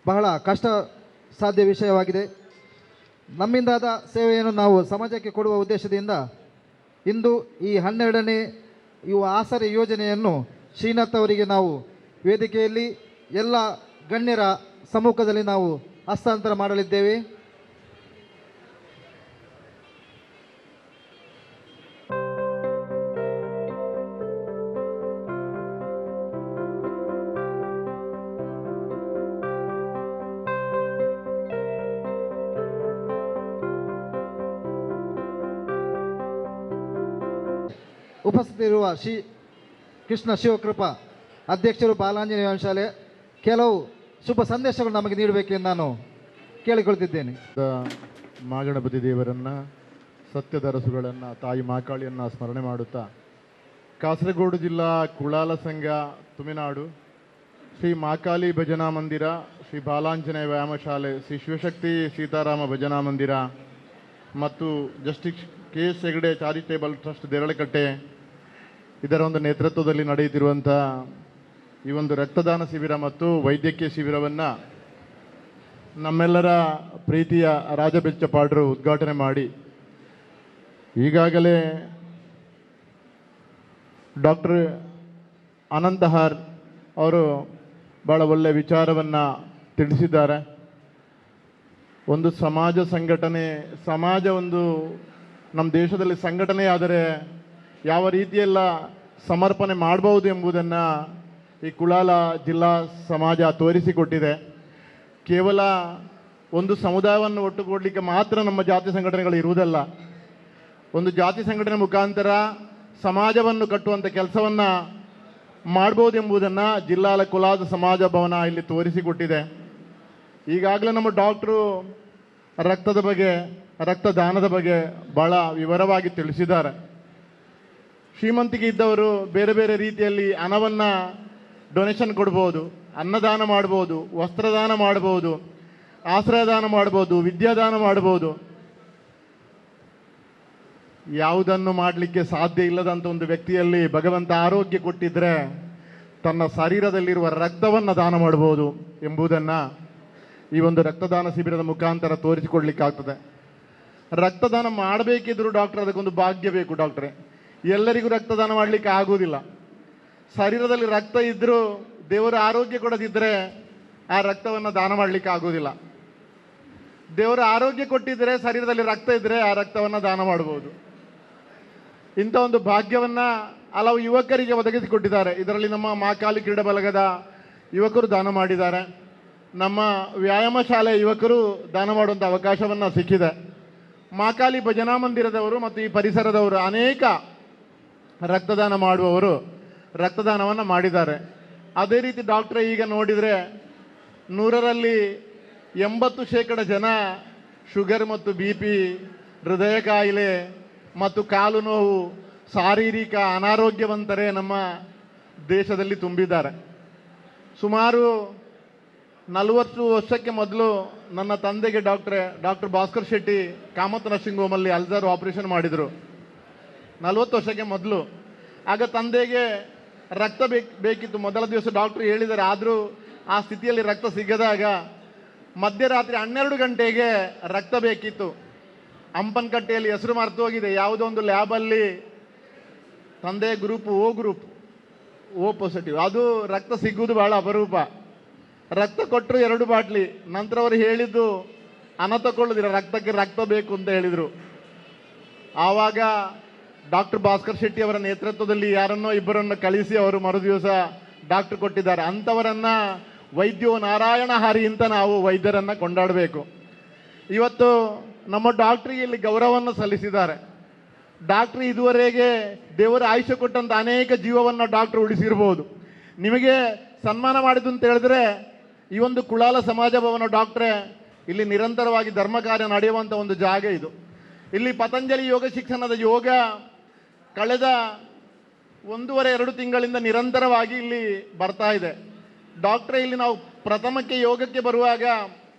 ಬಹಳ ಕಷ್ಟ ಸಾಧ್ಯ ವಿಷಯವಾಗಿದೆ. ನಮ್ಮಿಂದಾದ ಸೇವೆಯನ್ನು ನಾವು ಸಮಾಜಕ್ಕೆ ಕೊಡುವ ಉದ್ದೇಶದಿಂದ ಇಂದು ಈ 12ನೇ ಆಸರೆ ಯೋಜನೆಯನ್ನು ಶ್ರೀನಾಥ್ ಅವರಿಗೆ ನಾವು ವೇದಿಕೆಯಲ್ಲಿ ಎಲ್ಲ ಗಣ್ಯರ ಸಮ್ಮುಖದಲ್ಲಿ ನಾವು ಹಸ್ತಾಂತರ ಮಾಡಲಿದ್ದೇವೆ. ಉಪಸ್ಥಿತಿರುವ ಶ್ರೀ ಕೃಷ್ಣ ಶಿವಕೃಪಾ ಅಧ್ಯಕ್ಷರು ಬಾಲಾಂಜನೇಯ ಶಾಲೆ ಕೆಲವು ಶುಭ ಸಂದೇಶಗಳು ನಮಗೆ ನೀಡಬೇಕೆಂದು ನಾನು ಕೇಳಿಕೊಳ್ತಿದ್ದೇನೆ. ಮಾಗಣಪತಿ ದೇವರನ್ನು, ಸತ್ಯದ ರಸುಗಳನ್ನು, ತಾಯಿ ಮಾಕಾಳಿಯನ್ನು ಸ್ಮರಣೆ ಮಾಡುತ್ತಾ ಕಾಸರಗೋಡು ಜಿಲ್ಲಾ ಕುಳಾಲ ಸಂಘ ತುಮಿನಾಡು, ಶ್ರೀ ಮಾಕಾಳಿ ಭಜನಾ ಮಂದಿರ, ಶ್ರೀ ಬಾಲಾಂಜನೇಯ ವ್ಯಾಯಾಮ ಶಾಲೆ, ಶ್ರೀ ಶಿವಶಕ್ತಿ ಸೀತಾರಾಮ ಭಜನಾ ಮಂದಿರ ಮತ್ತು justice KS Hegde charitable trust Deralakatte ಇದರ ಒಂದು ನೇತೃತ್ವದಲ್ಲಿ ನಡೆಯುತ್ತಿರುವಂಥ ಈ ಒಂದು ರಕ್ತದಾನ ಶಿಬಿರ ಮತ್ತು ವೈದ್ಯಕೀಯ ಶಿಬಿರವನ್ನು ನಮ್ಮೆಲ್ಲರ ಪ್ರೀತಿಯ ರಾಜಬೆಚ್ಚಪಾಡ್ರು ಉದ್ಘಾಟನೆ ಮಾಡಿ ಈಗಾಗಲೇ ಡಾಕ್ಟರ್ ಅನಂತಹಾರ್ ಅವರು ಭಾಳ ಒಳ್ಳೆಯ ವಿಚಾರವನ್ನು ತಿಳಿಸಿದ್ದಾರೆ. ಒಂದು ಸಮಾಜ ಸಂಘಟನೆ, ಸಮಾಜ ಒಂದು ನಮ್ಮ ದೇಶದಲ್ಲಿ ಸಂಘಟನೆ ಆದರೆ ಯಾವ ರೀತಿಯೆಲ್ಲ ಸಮರ್ಪಣೆ ಮಾಡಬಹುದು ಎಂಬುದನ್ನು ಈ ಕುಳಾಲ ಜಿಲ್ಲಾ ಸಮಾಜ ತೋರಿಸಿಕೊಟ್ಟಿದೆ. ಕೇವಲ ಒಂದು ಸಮುದಾಯವನ್ನು ಒಟ್ಟುಗೂಡಲಿಕ್ಕೆ ಮಾತ್ರ ನಮ್ಮ ಜಾತಿ ಸಂಘಟನೆಗಳು ಇರುವುದಲ್ಲ, ಒಂದು ಜಾತಿ ಸಂಘಟನೆ ಮುಖಾಂತರ ಸಮಾಜವನ್ನು ಕಟ್ಟುವಂಥ ಕೆಲಸವನ್ನು ಮಾಡ್ಬೋದು ಎಂಬುದನ್ನು ಜಿಲ್ಲಾ ಕುಲಾದ ಸಮಾಜ ಭವನ ಇಲ್ಲಿ ತೋರಿಸಿಕೊಟ್ಟಿದೆ. ಈಗಾಗಲೇ ನಮ್ಮ ಡಾಕ್ಟ್ರು ರಕ್ತದ ಬಗ್ಗೆ, ರಕ್ತದಾನದ ಬಗ್ಗೆ ಭಾಳ ವಿವರವಾಗಿ ತಿಳಿಸಿದ್ದಾರೆ. ಶ್ರೀಮಂತಿಕೆ ಇದ್ದವರು ಬೇರೆ ಬೇರೆ ರೀತಿಯಲ್ಲಿ ಹಣವನ್ನು ಡೊನೇಷನ್ ಕೊಡ್ಬೋದು, ಅನ್ನದಾನ ಮಾಡ್ಬೋದು, ವಸ್ತ್ರದಾನ ಮಾಡ್ಬೋದು, ಆಶ್ರಯದಾನ ಮಾಡ್ಬೋದು, ವಿದ್ಯಾದಾನ ಮಾಡ್ಬೋದು. ಯಾವುದನ್ನು ಮಾಡಲಿಕ್ಕೆ ಸಾಧ್ಯ ಇಲ್ಲದಂಥ ಒಂದು ವ್ಯಕ್ತಿಯಲ್ಲಿ ಭಗವಂತ ಆರೋಗ್ಯ ಕೊಟ್ಟಿದ್ದರೆ ತನ್ನ ಶರೀರದಲ್ಲಿರುವ ರಕ್ತವನ್ನು ದಾನ ಮಾಡ್ಬೋದು ಎಂಬುದನ್ನು ಈ ಒಂದು ರಕ್ತದಾನ ಶಿಬಿರದ ಮುಖಾಂತರ ತೋರಿಸಿಕೊಡ್ಲಿಕ್ಕಾಗ್ತದೆ. ರಕ್ತದಾನ ಮಾಡಬೇಕಿದ್ರು ಡಾಕ್ಟರ್ ಅದಕ್ಕೊಂದು ಭಾಗ್ಯ ಬೇಕು ಡಾಕ್ಟ್ರೆ. ಎಲ್ಲರಿಗೂ ರಕ್ತದಾನ ಮಾಡಲಿಕ್ಕೆ ಆಗೋದಿಲ್ಲ. ಶರೀರದಲ್ಲಿ ರಕ್ತ ಇದ್ದರೂ ದೇವರ ಆರೋಗ್ಯ ಕೊಡದಿದ್ದರೆ ಆ ರಕ್ತವನ್ನು ದಾನ ಮಾಡಲಿಕ್ಕೆ ಆಗೋದಿಲ್ಲ. ದೇವರ ಆರೋಗ್ಯ ಕೊಟ್ಟಿದ್ದರೆ ಶರೀರದಲ್ಲಿ ರಕ್ತ ಇದ್ದರೆ ಆ ರಕ್ತವನ್ನು ದಾನ ಮಾಡ್ಬೋದು. ಇಂಥ ಒಂದು ಭಾಗ್ಯವನ್ನು ಹಲವು ಯುವಕರಿಗೆ ಒದಗಿಸಿಕೊಟ್ಟಿದ್ದಾರೆ. ಇದರಲ್ಲಿ ನಮ್ಮ ಮಹಾಕಾಲಿ ಕ್ರೀಡಾ ಬಳಗದ ಯುವಕರು ದಾನ ಮಾಡಿದ್ದಾರೆ. ನಮ್ಮ ವ್ಯಾಯಾಮ ಶಾಲೆಯ ಯುವಕರು ದಾನ ಮಾಡುವಂಥ ಅವಕಾಶವನ್ನು ಸಿಕ್ಕಿದೆ. ಮಹಾಕಾಲಿ ಭಜನಾ ಮಂದಿರದವರು ಮತ್ತು ಈ ಪರಿಸರದವರು ಅನೇಕ ರಕ್ತದಾನ ಮಾಡುವವರು ರಕ್ತದಾನವನ್ನು ಮಾಡಿದ್ದಾರೆ. ಅದೇ ರೀತಿ ಡಾಕ್ಟ್ರೆ ಈಗ ನೋಡಿದರೆ 100ರಲ್ಲಿ 80% ಜನ ಶುಗರ್ ಮತ್ತು BP, ಹೃದಯ ಕಾಯಿಲೆ ಮತ್ತು ಕಾಲು ನೋವು, ಶಾರೀರಿಕ ಅನಾರೋಗ್ಯವಂತರೇ ನಮ್ಮ ದೇಶದಲ್ಲಿ ತುಂಬಿದ್ದಾರೆ. ಸುಮಾರು 40 ವರ್ಷಕ್ಕೆ ಮೊದಲು ನನ್ನ ತಂದೆಗೆ ಡಾಕ್ಟರ್ ಭಾಸ್ಕರ್ ಶೆಟ್ಟಿ ಕಾಮತ್ ನರ್ಸಿಂಗ್ ಹೋಮಲ್ಲಿ ಅಲ್ಸರ್ ಆಪರೇಷನ್ ಮಾಡಿದರು 40 ವರ್ಷಕ್ಕೆ ಮೊದಲು. ಆಗ ತಂದೆಗೆ ರಕ್ತ ಬೇಕಿತ್ತು. ಮೊದಲ ದಿವಸ ಡಾಕ್ಟ್ರು ಹೇಳಿದ್ದಾರೆ. ಆದರೂ ಆ ಸ್ಥಿತಿಯಲ್ಲಿ ರಕ್ತ ಸಿಗದಾಗ ಮಧ್ಯರಾತ್ರಿ 12 ಗಂಟೆಗೆ ರಕ್ತ ಬೇಕಿತ್ತು. ಹಂಪನಕಟ್ಟೆಯಲ್ಲಿ ಹೆಸರು ಮರೆತು ಹೋಗಿದೆ. ಯಾವುದೋ ಒಂದು ಲ್ಯಾಬಲ್ಲಿ ತಂದೆ ಗ್ರೂಪ್ ಓ ಪಾಸಿಟಿವ್. ಅದು ರಕ್ತ ಸಿಗುವುದು ಭಾಳ ಅಪರೂಪ. ರಕ್ತ ಕೊಟ್ಟರು 2 ಬಾಟ್ಲಿ. ನಂತರ ಅವರು ಹೇಳಿದ್ದು ಹಣ ತಗೊಳ್ಳೋದಿಲ್ಲ, ರಕ್ತಕ್ಕೆ ರಕ್ತ ಬೇಕು ಅಂತ ಹೇಳಿದರು. ಆವಾಗ ಡಾಕ್ಟರ್ ಭಾಸ್ಕರ್ ಶೆಟ್ಟಿ ಅವರ ನೇತೃತ್ವದಲ್ಲಿ ಯಾರನ್ನೋ ಇಬ್ಬರನ್ನು ಕಳಿಸಿ ಅವರು ಮರುದಿವಸ ಡಾಕ್ಟರ್ ಕೊಟ್ಟಿದ್ದಾರೆ. ಅಂಥವರನ್ನು ವೈದ್ಯೋ ನಾರಾಯಣ ಹರಿ ಅಂತ ನಾವು ವೈದ್ಯರನ್ನು ಕೊಂಡಾಡಬೇಕು. ಇವತ್ತು ನಮ್ಮ ಡಾಕ್ಟ್ರಿಗೆ ಇಲ್ಲಿ ಗೌರವವನ್ನು ಸಲ್ಲಿಸಿದ್ದಾರೆ. ಡಾಕ್ಟ್ರು ಇದುವರೆಗೆ ದೇವರ ಆಯುಷ್ಯ ಕೊಟ್ಟಂಥ ಅನೇಕ ಜೀವವನ್ನು ಡಾಕ್ಟ್ರು ಉಳಿಸಿರ್ಬೋದು. ನಿಮಗೆ ಸನ್ಮಾನ ಮಾಡಿದ್ದು ಅಂತ ಹೇಳಿದ್ರೆ ಈ ಒಂದು ಕುಳಾಲ ಸಮಾಜ ಭವನ ಡಾಕ್ಟ್ರೇ ಇಲ್ಲಿ ನಿರಂತರವಾಗಿ ಧರ್ಮ ಕಾರ್ಯ ನಡೆಯುವಂಥ ಒಂದು ಜಾಗ ಇದು. ಇಲ್ಲಿ ಪತಂಜಲಿ ಯೋಗ ಶಿಕ್ಷಣದ ಯೋಗ ಕಳೆದ 1.5-2 ತಿಂಗಳಿಂದ ನಿರಂತರವಾಗಿ ಇಲ್ಲಿ ಬರ್ತಾ ಇದೆ. ಡಾಕ್ಟ್ರೇ ಇಲ್ಲಿ ನಾವು ಪ್ರಥಮಕ್ಕೆ ಯೋಗಕ್ಕೆ ಬರುವಾಗ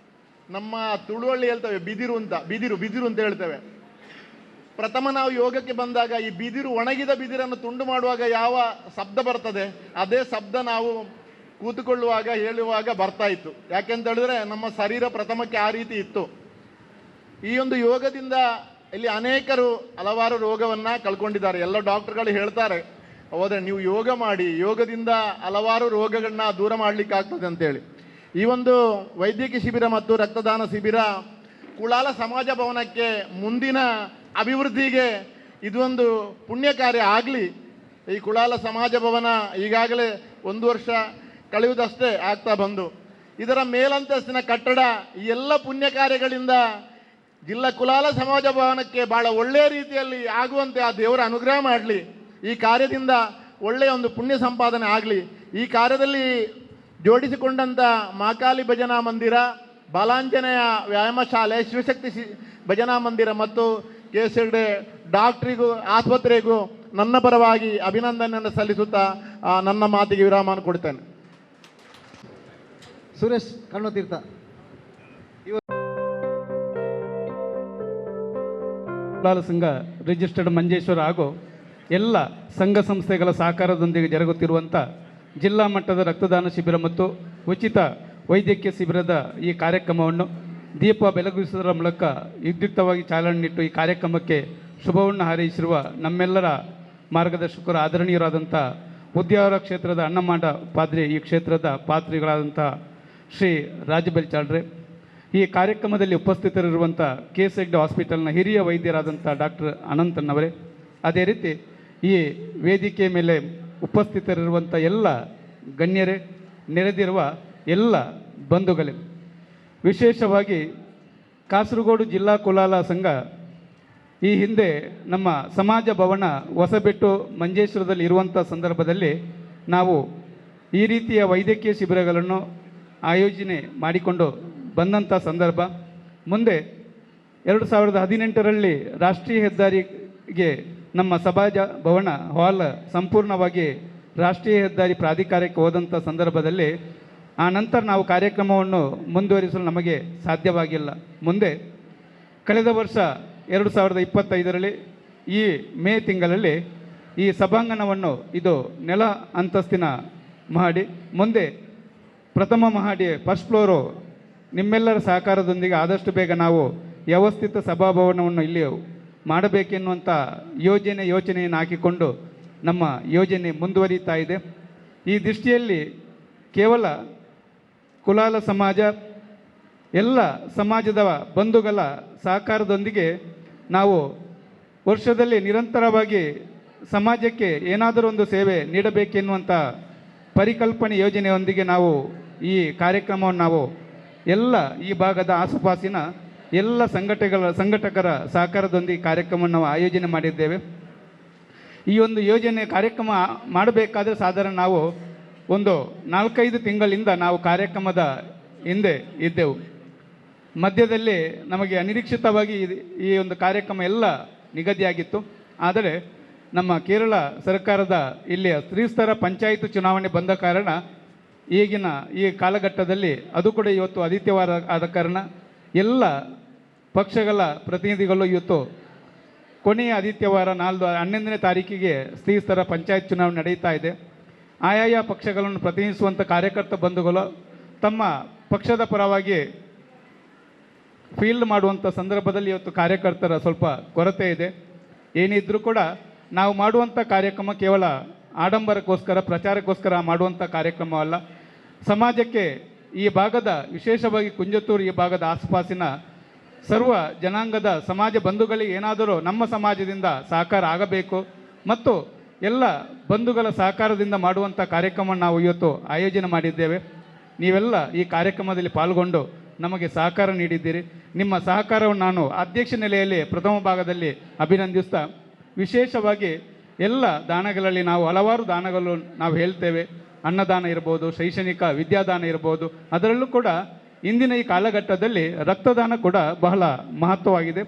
ನಮ್ಮ ತುಳುವಳ್ಳಿ ಹೇಳ್ತೇವೆ ಬಿದಿರು ಅಂತ ಹೇಳ್ತೇವೆ. ಪ್ರಥಮ ನಾವು ಯೋಗಕ್ಕೆ ಬಂದಾಗ ಈ ಬಿದಿರು, ಒಣಗಿದ ಬಿದಿರನ್ನು ತುಂಡು ಮಾಡುವಾಗ ಯಾವ ಶಬ್ದ ಬರ್ತದೆ ಅದೇ ಶಬ್ದ ನಾವು ಕೂತುಕೊಳ್ಳುವಾಗ ಹೇಳುವಾಗ ಬರ್ತಾ ಇತ್ತು. ಯಾಕೆಂತ ಹೇಳಿದ್ರೆ ನಮ್ಮ ಶರೀರ ಪ್ರಥಮಕ್ಕೆ ಆ ರೀತಿ ಇತ್ತು. ಈ ಒಂದು ಯೋಗದಿಂದ ಇಲ್ಲಿ ಅನೇಕರು ಹಲವಾರು ರೋಗವನ್ನು ಕಳ್ಕೊಂಡಿದ್ದಾರೆ. ಎಲ್ಲ ಡಾಕ್ಟರ್ಗಳು ಹೇಳ್ತಾರೆ, ಹೋದರೆ ನೀವು ಯೋಗ ಮಾಡಿ, ಯೋಗದಿಂದ ಹಲವಾರು ರೋಗಗಳನ್ನ ದೂರ ಮಾಡಲಿಕ್ಕಾಗ್ತದೆ ಅಂತೇಳಿ. ಈ ಒಂದು ವೈದ್ಯಕೀಯ ಶಿಬಿರ ಮತ್ತು ರಕ್ತದಾನ ಶಿಬಿರ ಕುಳಾಲ ಸಮಾಜ ಭವನಕ್ಕೆ ಮುಂದಿನ ಅಭಿವೃದ್ಧಿಗೆ ಇದೊಂದು ಪುಣ್ಯ ಕಾರ್ಯ ಆಗಲಿ. ಈ ಕುಳಾಲ ಸಮಾಜ ಭವನ ಈಗಾಗಲೇ 1 ವರ್ಷ ಕಳೆಯುವುದಷ್ಟೇ ಆಗ್ತಾ ಬಂದು ಇದರ ಮೇಲಂತಸ್ತಿನ ಕಟ್ಟಡ ಈ ಎಲ್ಲ ಪುಣ್ಯ ಕಾರ್ಯಗಳಿಂದ ಜಿಲ್ಲಾ ಕುಲಾಲ ಸಮಾಜ ಭವನಕ್ಕೆ ಭಾಳ ಒಳ್ಳೆಯ ರೀತಿಯಲ್ಲಿ ಆಗುವಂತೆ ಆ ದೇವರ ಅನುಗ್ರಹ ಮಾಡಲಿ. ಈ ಕಾರ್ಯದಿಂದ ಒಳ್ಳೆಯ ಒಂದು ಪುಣ್ಯ ಸಂಪಾದನೆ ಆಗಲಿ. ಈ ಕಾರ್ಯದಲ್ಲಿ ಜೋಡಿಸಿಕೊಂಡಂಥ ಮಹಾಕಾಲಿ ಭಜನಾ ಮಂದಿರ, ಬಾಲಾಂಜನೇಯ ವ್ಯಾಯಾಮ ಶಾಲೆ, ಶಿವಶಕ್ತಿ ಭಜನಾ ಮಂದಿರ ಮತ್ತು KSD ಡಾಕ್ಟ್ರಿಗೂ ಆಸ್ಪತ್ರೆಗೂ ನನ್ನ ಪರವಾಗಿ ಅಭಿನಂದನೆಯನ್ನು ಸಲ್ಲಿಸುತ್ತಾ ನನ್ನ ಮಾತಿಗೆ ವಿರಾಮ ಕೊಡ್ತೇನೆ. ಸುರೇಶ್ ಕಣ್ಣುತೀರ್ಥ. ಕುಳಾಲ ಸಂಘ ರಿಜಿಸ್ಟರ್ಡ್ ಮಂಜೇಶ್ವರ ಹಾಗೂ ಎಲ್ಲ ಸಂಘ ಸಂಸ್ಥೆಗಳ ಸಹಕಾರದೊಂದಿಗೆ ಜರುಗುತ್ತಿರುವಂಥ ಜಿಲ್ಲಾ ಮಟ್ಟದ ರಕ್ತದಾನ ಶಿಬಿರ ಮತ್ತು ಉಚಿತ ವೈದ್ಯಕೀಯ ಶಿಬಿರದ ಈ ಕಾರ್ಯಕ್ರಮವನ್ನು ದೀಪ ಬೆಳಗಿಸುವುದರ ಮೂಲಕ ವಿದ್ಯುಕ್ತವಾಗಿ ಚಾಲನೆ ನೀಟ್ಟು ಈ ಕಾರ್ಯಕ್ರಮಕ್ಕೆ ಶುಭವನ್ನು ಹಾರೈಸಿರುವ ನಮ್ಮೆಲ್ಲರ ಮಾರ್ಗದರ್ಶಕರು ಆದರಣೀಯರಾದಂಥ ಉದ್ಯಾವರ ಕ್ಷೇತ್ರದ ಅಣ್ಣಮಾಡ ಪಾದ್ರಿ, ಈ ಕ್ಷೇತ್ರದ ಪಾತ್ರಿಗಳಾದಂಥ ಶ್ರೀ ರಾಜಬೆಲ್ಚಾಳ್ರೆ, ಈ ಕಾರ್ಯಕ್ರಮದಲ್ಲಿ ಉಪಸ್ಥಿತರಿರುವಂಥ KSD ಹಾಸ್ಪಿಟಲ್ನ ಹಿರಿಯ ವೈದ್ಯರಾದಂಥ ಡಾಕ್ಟರ್ ಅನಂತಣ್ಣವರೇ, ಅದೇ ರೀತಿ ಈ ವೇದಿಕೆ ಮೇಲೆ ಉಪಸ್ಥಿತರಿರುವಂಥ ಎಲ್ಲ ಗಣ್ಯರೇ, ನೆರೆದಿರುವ ಎಲ್ಲ ಬಂಧುಗಳೇ, ವಿಶೇಷವಾಗಿ ಕಾಸರಗೋಡು ಜಿಲ್ಲಾ ಕುಲಾಲ ಸಂಘ ಈ ಹಿಂದೆ ನಮ್ಮ ಸಮಾಜ ಭವನ ಹೊಸಬೆಟ್ಟು ಮಂಜೇಶ್ವರದಲ್ಲಿ ಇರುವಂಥ ಸಂದರ್ಭದಲ್ಲಿ ನಾವು ಈ ರೀತಿಯ ವೈದ್ಯಕೀಯ ಶಿಬಿರಗಳನ್ನು ಆಯೋಜನೆ ಮಾಡಿಕೊಂಡು ಬಂದಂಥ ಸಂದರ್ಭ. ಮುಂದೆ 2018ರಲ್ಲಿ ರಾಷ್ಟ್ರೀಯ ಹೆದ್ದಾರಿಗೆ ನಮ್ಮ ಸಮಾಜ ಭವನ ಹಾಲ್ ಸಂಪೂರ್ಣವಾಗಿ ರಾಷ್ಟ್ರೀಯ ಹೆದ್ದಾರಿ ಪ್ರಾಧಿಕಾರಕ್ಕೆ ಹೋದಂಥ ಸಂದರ್ಭದಲ್ಲಿ ಆ ನಂತರ ನಾವು ಕಾರ್ಯಕ್ರಮವನ್ನು ಮುಂದುವರಿಸಲು ನಮಗೆ ಸಾಧ್ಯವಾಗಿಲ್ಲ. ಮುಂದೆ ಕಳೆದ ವರ್ಷ 2025ರಲ್ಲಿ ಈ ಮೇ ತಿಂಗಳಲ್ಲಿ ಈ ಸಭಾಂಗಣವನ್ನು ಇದು ನೆಲ ಅಂತಸ್ತಿನ ಮಹಡಿ, ಮುಂದೆ ಪ್ರಥಮ ಮಹಡಿ ಫಸ್ಟ್ ಫ್ಲೋರು ನಿಮ್ಮೆಲ್ಲರ ಸಹಕಾರದೊಂದಿಗೆ ಆದಷ್ಟು ಬೇಗ ನಾವು ವ್ಯವಸ್ಥಿತ ಸಭಾಭವನವನ್ನು ಇಲ್ಲಿ ಮಾಡಬೇಕೆನ್ನುವಂಥ ಯೋಚನೆಯನ್ನು ಹಾಕಿಕೊಂಡು ನಮ್ಮ ಯೋಜನೆ ಮುಂದುವರಿತಾ ಇದೆ. ಈ ದೃಷ್ಟಿಯಲ್ಲಿ ಕೇವಲ ಕುಲಾಲ ಸಮಾಜ ಎಲ್ಲ ಸಮಾಜದ ಬಂಧುಗಳ ಸಹಕಾರದೊಂದಿಗೆ ನಾವು ವರ್ಷದಲ್ಲಿ ನಿರಂತರವಾಗಿ ಸಮಾಜಕ್ಕೆ ಏನಾದರೂ ಒಂದು ಸೇವೆ ನೀಡಬೇಕೆನ್ನುವಂಥ ಪರಿಕಲ್ಪನೆ ಯೋಜನೆಯೊಂದಿಗೆ ನಾವು ಈ ಕಾರ್ಯಕ್ರಮವನ್ನು ನಾವು ಎಲ್ಲ ಈ ಭಾಗದ ಆಸುಪಾಸಿನ ಎಲ್ಲ ಸಂಘಟಕರ ಸಹಕಾರದೊಂದಿಗೆ ಕಾರ್ಯಕ್ರಮವನ್ನು ನಾವು ಆಯೋಜನೆ ಮಾಡಿದ್ದೇವೆ. ಈ ಒಂದು ಯೋಜನೆ ಕಾರ್ಯಕ್ರಮ ಮಾಡಬೇಕಾದ್ರೆ ಸಾಧಾರಣ ನಾವು ಒಂದು 4-5 ತಿಂಗಳಿಂದ ನಾವು ಕಾರ್ಯಕ್ರಮದ ಹಿಂದೆ ಇದ್ದೆವು. ಮಧ್ಯದಲ್ಲಿ ನಮಗೆ ಅನಿರೀಕ್ಷಿತವಾಗಿ ಈ ಒಂದು ಕಾರ್ಯಕ್ರಮ ಎಲ್ಲ ನಿಗದಿಯಾಗಿತ್ತು. ಆದರೆ ನಮ್ಮ ಕೇರಳ ಸರ್ಕಾರದ ಇಲ್ಲಿಯ ತ್ರಿಸ್ತರ ಪಂಚಾಯತ್ ಚುನಾವಣೆ ಬಂದ ಕಾರಣ ಈಗಿನ ಈ ಕಾಲಘಟ್ಟದಲ್ಲಿ ಅದು ಕೂಡ ಇವತ್ತು ಆದಿತ್ಯವಾರ ಆದ ಕಾರಣ ಎಲ್ಲ ಪಕ್ಷಗಳ ಪ್ರತಿನಿಧಿಗಳು ಇವತ್ತು ಕೊನೆಯ ಆದಿತ್ಯವಾರ 11ನೇ ತಾರೀಕಿಗೆ ತ್ರಿಸ್ತರ ಪಂಚಾಯತ್ ಚುನಾವಣೆ ನಡೀತಾ ಇದೆ. ಆಯಾಯ ಪಕ್ಷಗಳನ್ನು ಪ್ರತಿನಿಧಿಸುವಂಥ ಕಾರ್ಯಕರ್ತ ಬಂಧುಗಳು ತಮ್ಮ ಪಕ್ಷದ ಪರವಾಗಿ ಫೀಲ್ಡ್ ಮಾಡುವಂಥ ಸಂದರ್ಭದಲ್ಲಿ ಇವತ್ತು ಕಾರ್ಯಕರ್ತರ ಸ್ವಲ್ಪ ಕೊರತೆ ಇದೆ. ಏನಿದ್ರೂ ಕೂಡ ನಾವು ಮಾಡುವಂಥ ಕಾರ್ಯಕ್ರಮ ಕೇವಲ ಆಡಂಬರಕ್ಕೋಸ್ಕರ ಪ್ರಚಾರಕ್ಕೋಸ್ಕರ ಮಾಡುವಂಥ ಕಾರ್ಯಕ್ರಮವಲ್ಲ. ಸಮಾಜಕ್ಕೆ ಈ ಭಾಗದ ವಿಶೇಷವಾಗಿ ಕುಂಜತ್ತೂರು ಈ ಭಾಗದ ಆಸುಪಾಸಿನ ಸರ್ವ ಜನಾಂಗದ ಸಮಾಜ ಬಂಧುಗಳಿಗೆ ಏನಾದರೂ ನಮ್ಮ ಸಮಾಜದಿಂದ ಸಹಕಾರ ಆಗಬೇಕು ಮತ್ತು ಎಲ್ಲ ಬಂಧುಗಳ ಸಹಕಾರದಿಂದ ಮಾಡುವಂಥ ಕಾರ್ಯಕ್ರಮ ನಾವು ಇವತ್ತು ಆಯೋಜನೆ ಮಾಡಿದ್ದೇವೆ. ನೀವೆಲ್ಲ ಈ ಕಾರ್ಯಕ್ರಮದಲ್ಲಿ ಪಾಲ್ಗೊಂಡು ನಮಗೆ ಸಹಕಾರ ನೀಡಿದ್ದೀರಿ. ನಿಮ್ಮ ಸಹಕಾರವನ್ನು ನಾನು ಅಧ್ಯಕ್ಷ ನೆಲೆಯಲ್ಲಿ ಪ್ರಥಮ ಭಾಗದಲ್ಲಿ ಅಭಿನಂದಿಸ್ತಾ, ವಿಶೇಷವಾಗಿ ಎಲ್ಲ ದಾನಗಳಲ್ಲಿ ನಾವು ಹಲವಾರು ದಾನಗಳು ನಾವು ಹೇಳ್ತೇವೆ. ಅನ್ನದಾನ ಇರ್ಬೋದು, ಶೈಕ್ಷಣಿಕ ವಿದ್ಯಾದಾನ ಇರ್ಬೋದು. ಅದರಲ್ಲೂ ಕೂಡ ಇಂದಿನ ಈ ಕಾಲಘಟ್ಟದಲ್ಲಿ ರಕ್ತದಾನ ಕೂಡ ಬಹಳ ಮಹತ್ವವಾಗಿದೆ.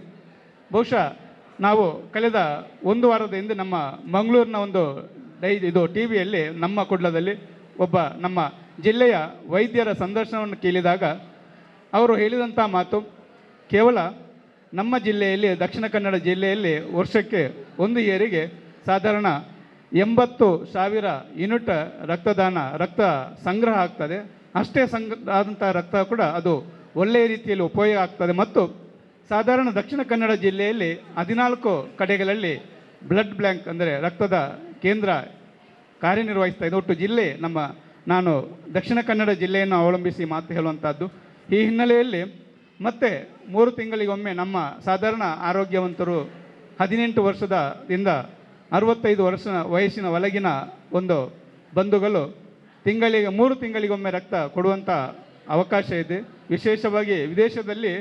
ಬಹುಶಃ ನಾವು ಕಳೆದ 1 ವಾರದ ಹಿಂದೆ ನಮ್ಮ ಮಂಗಳೂರಿನ ಒಂದು ಟಿ ವಿಯಲ್ಲಿ ನಮ್ಮ ಕುಡ್ಲದಲ್ಲಿ ಒಬ್ಬ ನಮ್ಮ ಜಿಲ್ಲೆಯ ವೈದ್ಯರ ಸಂದರ್ಶನವನ್ನು ಕೇಳಿದಾಗ ಅವರು ಹೇಳಿದಂಥ ಮಾತು, ಕೇವಲ ನಮ್ಮ ಜಿಲ್ಲೆಯಲ್ಲಿ ದಕ್ಷಿಣ ಕನ್ನಡ ಜಿಲ್ಲೆಯಲ್ಲಿ ವರ್ಷಕ್ಕೆ ಒಂದು ಏರಿಗೆ ಸಾಧಾರಣ 80,000 ಯೂನಿಟ್ ರಕ್ತ ಸಂಗ್ರಹ ಆಗ್ತದೆ. ಅಷ್ಟೇ ಆದಂಥ ರಕ್ತ ಕೂಡ ಅದು ಒಳ್ಳೆಯ ರೀತಿಯಲ್ಲಿ ಉಪಯೋಗ ಆಗ್ತದೆ. ಮತ್ತು ಸಾಧಾರಣ ದಕ್ಷಿಣ ಕನ್ನಡ ಜಿಲ್ಲೆಯಲ್ಲಿ 14 ಕಡೆಗಳಲ್ಲಿ ಬ್ಲಡ್ ಬ್ಯಾಂಕ್ ಅಂದರೆ ರಕ್ತದ ಕೇಂದ್ರ ಕಾರ್ಯನಿರ್ವಹಿಸ್ತಾ ಇದೆ. ಒಟ್ಟು ಜಿಲ್ಲೆ ನಾನು ದಕ್ಷಿಣ ಕನ್ನಡ ಜಿಲ್ಲೆಯನ್ನು ಅವಲಂಬಿಸಿ ಮಾತು ಹೇಳುವಂಥದ್ದು. ಈ ಹಿನ್ನೆಲೆಯಲ್ಲಿ ಮತ್ತೆ 3 ತಿಂಗಳಿಗೊಮ್ಮೆ ನಮ್ಮ ಸಾಧಾರಣ ಆರೋಗ್ಯವಂತರು 18 ವರ್ಷದಿಂದ 65 ವರ್ಷ ವಯಸ್ಸಿನ ಒಳಗಿನ ಒಂದು ಬಂಧುಗಳು 3 ತಿಂಗಳಿಗೊಮ್ಮೆ ರಕ್ತ ಕೊಡುವಂಥ ಅವಕಾಶ ಇದೆ. ವಿಶೇಷವಾಗಿ ವಿದೇಶದಲ್ಲಿ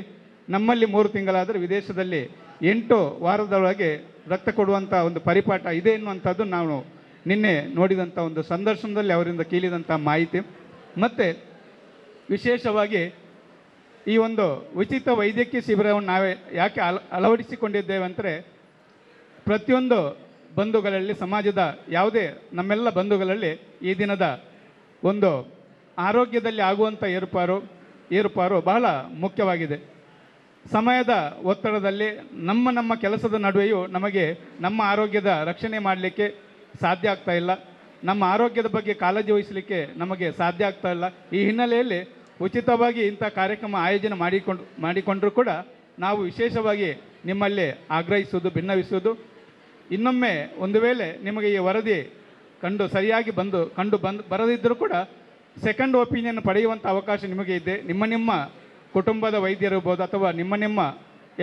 ನಮ್ಮಲ್ಲಿ 3 ತಿಂಗಳಾದರೆ ವಿದೇಶದಲ್ಲಿ 8 ವಾರದೊಳಗೆ ರಕ್ತ ಕೊಡುವಂಥ ಒಂದು ಪರಿಪಾಠ ಇದೆ ಎನ್ನುವಂಥದ್ದು ನಾವು ನಿನ್ನೆ ನೋಡಿದಂಥ ಒಂದು ಸಂದರ್ಶನದಲ್ಲಿ ಅವರಿಂದ ಕೇಳಿದಂಥ ಮಾಹಿತಿ. ಮತ್ತು ವಿಶೇಷವಾಗಿ ಈ ಒಂದು ಉಚಿತ ವೈದ್ಯಕೀಯ ಶಿಬಿರವನ್ನು ನಾವೇ ಯಾಕೆ ಅಳವಡಿಸಿಕೊಂಡಿದ್ದೇವೆ ಅಂದರೆ, ಪ್ರತಿಯೊಂದು ಬಂಧುಗಳಲ್ಲಿ ಸಮಾಜದ ಯಾವುದೇ ನಮ್ಮೆಲ್ಲ ಬಂಧುಗಳಲ್ಲಿ ಈ ದಿನದ ಒಂದು ಆರೋಗ್ಯದಲ್ಲಿ ಆಗುವಂಥ ಏರುಪಾರು ಬಹಳ ಮುಖ್ಯವಾಗಿದೆ. ಸಮಯದ ಒತ್ತಡದಲ್ಲಿ ನಮ್ಮ ಕೆಲಸದ ನಡುವೆಯೂ ನಮಗೆ ನಮ್ಮ ಆರೋಗ್ಯದ ರಕ್ಷಣೆ ಮಾಡಲಿಕ್ಕೆ ಸಾಧ್ಯ ಆಗ್ತಾ ಇಲ್ಲ. ನಮ್ಮ ಆರೋಗ್ಯದ ಬಗ್ಗೆ ಕಾಳಜಿ ವಹಿಸಲಿಕ್ಕೆ ನಮಗೆ ಸಾಧ್ಯ ಆಗ್ತಾ ಇಲ್ಲ. ಈ ಹಿನ್ನೆಲೆಯಲ್ಲಿ ಉಚಿತವಾಗಿ ಇಂಥ ಕಾರ್ಯಕ್ರಮ ಆಯೋಜನೆ ಮಾಡಿಕೊಂಡರೂ ಕೂಡ ನಾವು ವಿಶೇಷವಾಗಿ ನಿಮ್ಮಲ್ಲಿ ಭಿನ್ನವಿಸುವುದು, ಇನ್ನೊಮ್ಮೆ ಒಂದು ವೇಳೆ ನಿಮಗೆ ಈ ವರದಿ ಸರಿಯಾಗಿ ಬರದಿದ್ದರೂ ಕೂಡ ಸೆಕೆಂಡ್ ಒಪಿನಿಯನ್ ಪಡೆಯುವಂಥ ಅವಕಾಶ ನಿಮಗೆ ಇದೆ. ನಿಮ್ಮ ಕುಟುಂಬದ ವೈದ್ಯರಿರ್ಬೋದು ಅಥವಾ ನಿಮ್ಮ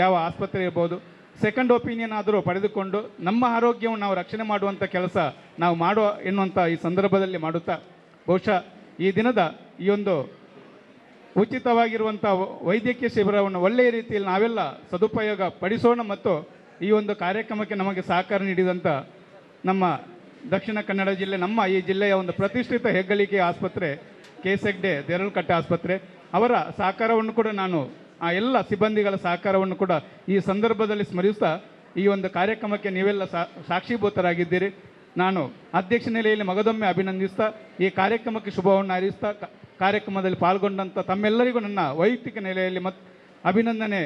ಯಾವ ಆಸ್ಪತ್ರೆ ಇರ್ಬೋದು, ಸೆಕೆಂಡ್ ಒಪಿನಿಯನ್ ಆದರೂ ಪಡೆದುಕೊಂಡು ನಮ್ಮ ಆರೋಗ್ಯವನ್ನು ನಾವು ರಕ್ಷಣೆ ಮಾಡುವಂಥ ಕೆಲಸ ನಾವು ಮಾಡುವ ಎನ್ನುವಂಥ ಈ ಸಂದರ್ಭದಲ್ಲಿ ಮಾಡುತ್ತಾ, ಬಹುಶಃ ಈ ದಿನದ ಈ ಒಂದು ಉಚಿತವಾಗಿರುವಂಥ ವೈದ್ಯಕೀಯ ಶಿಬಿರವನ್ನು ಒಳ್ಳೆಯ ರೀತಿಯಲ್ಲಿ ನಾವೆಲ್ಲ ಸದುಪಯೋಗ ಪಡಿಸೋಣ. ಮತ್ತು ಈ ಒಂದು ಕಾರ್ಯಕ್ರಮಕ್ಕೆ ನಮಗೆ ಸಹಕಾರ ನೀಡಿದಂಥ ನಮ್ಮ ದಕ್ಷಿಣ ಕನ್ನಡ ಜಿಲ್ಲೆ, ನಮ್ಮ ಈ ಜಿಲ್ಲೆಯ ಒಂದು ಪ್ರತಿಷ್ಠಿತ ಹೆಗ್ಗಳಿಕೆಯ ಆಸ್ಪತ್ರೆ KS ಹೆಗ್ಡೆ ದೇರಳಕಟ್ಟೆ ಆಸ್ಪತ್ರೆ, ಅವರ ಸಹಕಾರವನ್ನು ಕೂಡ ನಾನು ಆ ಎಲ್ಲ ಸಿಬ್ಬಂದಿಗಳ ಸಹಕಾರವನ್ನು ಕೂಡ ಈ ಸಂದರ್ಭದಲ್ಲಿ ಸ್ಮರಿಸ್ತಾ, ಈ ಒಂದು ಕಾರ್ಯಕ್ರಮಕ್ಕೆ ನೀವೆಲ್ಲ ಸಾಕ್ಷೀಭೂತರಾಗಿದ್ದೀರಿ. ನಾನು ಅಧ್ಯಕ್ಷ ನೆಲೆಯಲ್ಲಿ ಮಗದೊಮ್ಮೆ ಅಭಿನಂದಿಸ್ತಾ, ಈ ಕಾರ್ಯಕ್ರಮಕ್ಕೆ ಶುಭವನ್ನು ಹಾರೈಸ್ತಾ, ಕಾರ್ಯಕ್ರಮದಲ್ಲಿ ಪಾಲ್ಗೊಂಡಂಥ ತಮ್ಮೆಲ್ಲರಿಗೂ ನನ್ನ ವೈಯಕ್ತಿಕ ನೆಲೆಯಲ್ಲಿ ಅಭಿನಂದನೆ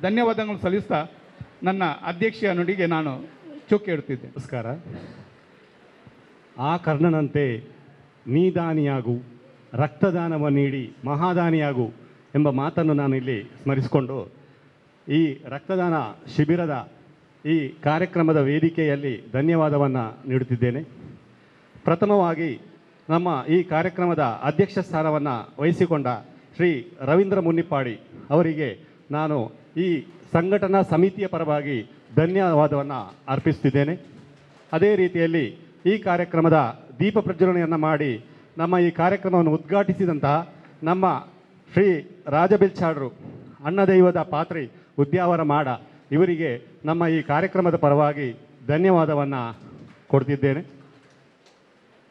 ಧನ್ಯವಾದಗಳು ಸಲ್ಲಿಸ್ತಾ ನನ್ನ ಅಧ್ಯಕ್ಷೀಯ ನುಡಿಗೆ ನಾನು ಚುಕ್ಕೆ ಇಡ್ತಿದ್ದೆ. ನಮಸ್ಕಾರ. ಆ ಕರ್ಣನಂತೆ ನೀ ದಾನಿಯಾಗು, ರಕ್ತದಾನವ ನೀಡಿ ಮಹಾದಾನಿಯಾಗು ಎಂಬ ಮಾತನ್ನು ನಾನು ಇಲ್ಲಿ ಸ್ಮರಿಸಿಕೊಂಡು ಈ ರಕ್ತದಾನ ಶಿಬಿರದ ಈ ಕಾರ್ಯಕ್ರಮದ ವೇದಿಕೆಯಲ್ಲಿ ಧನ್ಯವಾದವನ್ನು ನೀಡುತ್ತಿದ್ದೇನೆ. ಪ್ರಥಮವಾಗಿ ನಮ್ಮ ಈ ಕಾರ್ಯಕ್ರಮದ ಅಧ್ಯಕ್ಷ ಸ್ಥಾನವನ್ನು ವಹಿಸಿಕೊಂಡ ಶ್ರೀ ರವೀಂದ್ರ ಮುನ್ನಿಪ್ಪಾಡಿ ಅವರಿಗೆ ನಾನು ಈ ಸಂಘಟನಾ ಸಮಿತಿಯ ಪರವಾಗಿ ಧನ್ಯವಾದವನ್ನು ಅರ್ಪಿಸುತ್ತಿದ್ದೇನೆ. ಅದೇ ರೀತಿಯಲ್ಲಿ ಈ ಕಾರ್ಯಕ್ರಮದ ದೀಪ ಪ್ರಜ್ವಲನೆಯನ್ನು ಮಾಡಿ ನಮ್ಮ ಈ ಕಾರ್ಯಕ್ರಮವನ್ನು ಉದ್ಘಾಟಿಸಿದಂತಹ ನಮ್ಮ ಶ್ರೀ ರಾಜಬೆಲ್ಚಾಡ್ರು ಅನ್ನದೈವದ ಪಾತ್ರಿ ಉದ್ಯಾವರ ಮಾಡ ಇವರಿಗೆ ನಮ್ಮ ಈ ಕಾರ್ಯಕ್ರಮದ ಪರವಾಗಿ ಧನ್ಯವಾದವನ್ನು ಕೊಡ್ತಿದ್ದೇನೆ.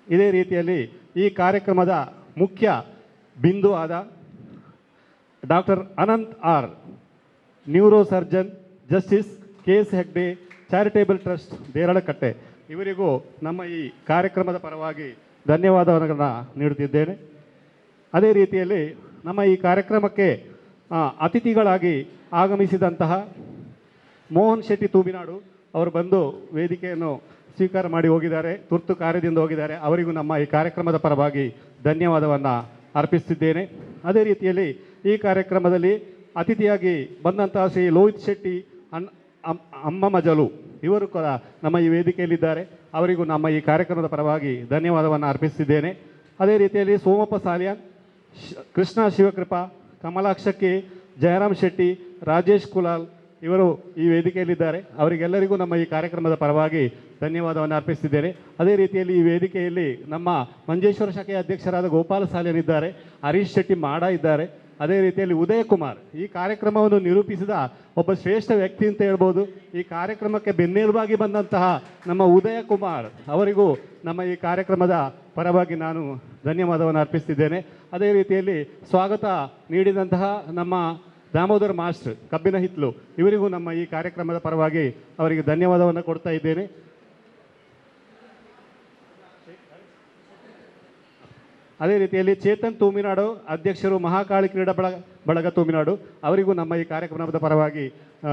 ಇದೇ ರೀತಿಯಲ್ಲಿ ಈ ಕಾರ್ಯಕ್ರಮದ ಮುಖ್ಯ ಬಿಂದು ಆದ doctor Anant R, neuro surgeon, justice KS Hegde charitable trust Deralakatte ಇವರಿಗೂ ನಮ್ಮ ಈ ಕಾರ್ಯಕ್ರಮದ ಪರವಾಗಿ ಧನ್ಯವಾದಗಳನ್ನು ನೀಡುತ್ತಿದ್ದೇನೆ. ಅದೇ ರೀತಿಯಲ್ಲಿ ನಮ್ಮ ಈ ಕಾರ್ಯಕ್ರಮಕ್ಕೆ ಅತಿಥಿಗಳಾಗಿ ಆಗಮಿಸಿದಂತಹ ಮೋಹನ್ ಶೆಟ್ಟಿ ತೂಬಿನಾಡು ಅವರು ಬಂದು ವೇದಿಕೆಯನ್ನು ಸ್ವೀಕಾರ ಮಾಡಿ ಹೋಗಿದ್ದಾರೆ, ತುರ್ತು ಕಾರ್ಯದಿಂದ ಹೋಗಿದ್ದಾರೆ. ಅವರಿಗೂ ನಮ್ಮ ಈ ಕಾರ್ಯಕ್ರಮದ ಪರವಾಗಿ ಧನ್ಯವಾದವನ್ನು ಅರ್ಪಿಸುತ್ತಿದ್ದೇನೆ. ಅದೇ ರೀತಿಯಲ್ಲಿ ಈ ಕಾರ್ಯಕ್ರಮದಲ್ಲಿ ಅತಿಥಿಯಾಗಿ ಬಂದಂತಹ ಶ್ರೀ ಲೋಹಿತ್ ಶೆಟ್ಟಿ ಅಮ್ಮ ಮಜಲು ಇವರು ಕೂಡ ನಮ್ಮ ಈ ವೇದಿಕೆಯಲ್ಲಿದ್ದಾರೆ. ಅವರಿಗೂ ನಮ್ಮ ಈ ಕಾರ್ಯಕ್ರಮದ ಪರವಾಗಿ ಧನ್ಯವಾದವನ್ನು ಅರ್ಪಿಸುತ್ತಿದ್ದೇನೆ. ಅದೇ ರೀತಿಯಲ್ಲಿ ಸೋಮಪ್ಪ ಸಾಲಿಯಾನ್, ಕೃಷ್ಣ ಶಿವಕೃಪಾ, ಕಮಲಾಕ್ಷಕ್ಕೆ, ಜಯರಾಮ್ ಶೆಟ್ಟಿ, ರಾಜೇಶ್ ಕುಲಾಲ್ ಇವರು ಈ ವೇದಿಕೆಯಲ್ಲಿದ್ದಾರೆ. ಅವರಿಗೆಲ್ಲರಿಗೂ ನಮ್ಮ ಈ ಕಾರ್ಯಕ್ರಮದ ಪರವಾಗಿ ಧನ್ಯವಾದವನ್ನು ಅರ್ಪಿಸುತ್ತಿದ್ದೇನೆ. ಅದೇ ರೀತಿಯಲ್ಲಿ ಈ ವೇದಿಕೆಯಲ್ಲಿ ನಮ್ಮ ಮಂಜೇಶ್ವರ ಶಾಖೆಯ ಅಧ್ಯಕ್ಷರಾದ ಗೋಪಾಲ ಸಾಲಿಯನ್ ಇದ್ದಾರೆ, ಹರೀಶ್ ಶೆಟ್ಟಿ ಮಾಡ ಇದ್ದಾರೆ. ಅದೇ ರೀತಿಯಲ್ಲಿ ಉದಯ್ ಕುಮಾರ್ ಈ ಕಾರ್ಯಕ್ರಮವನ್ನು ನಿರೂಪಿಸಿದ ಒಬ್ಬ ಶ್ರೇಷ್ಠ ವ್ಯಕ್ತಿ ಅಂತ ಹೇಳ್ಬೋದು. ಈ ಕಾರ್ಯಕ್ರಮಕ್ಕೆ ಬೆನ್ನೆಲುಬಾಗಿ ಬಂದಂತಹ ನಮ್ಮ ಉದಯ ಕುಮಾರ್ ಅವರಿಗೂ ನಮ್ಮ ಈ ಕಾರ್ಯಕ್ರಮದ ಪರವಾಗಿ ನಾನು ಧನ್ಯವಾದವನ್ನು ಅರ್ಪಿಸ್ತಿದ್ದೇನೆ. ಅದೇ ರೀತಿಯಲ್ಲಿ ಸ್ವಾಗತ ನೀಡಿದಂತಹ ನಮ್ಮ ದಾಮೋದರ್ ಮಾಸ್ಟರ್ ಕಬ್ಬಿನ ಹಿತ್ಲು ಇವರಿಗೂ ನಮ್ಮ ಈ ಕಾರ್ಯಕ್ರಮದ ಪರವಾಗಿ ಅವರಿಗೆ ಧನ್ಯವಾದವನ್ನು ಕೊಡ್ತಾ ಇದ್ದೇನೆ. ಅದೇ ರೀತಿಯಲ್ಲಿ ಚೇತನ್ ತೂಮಿನಾಡು ಅಧ್ಯಕ್ಷರು ಮಹಾಕಾಳಿ ಕ್ರೀಡಾ ಬಳಗ ತೂಮಿನಾಡು ಅವರಿಗೂ ನಮ್ಮ ಈ ಕಾರ್ಯಕ್ರಮದ ಪರವಾಗಿ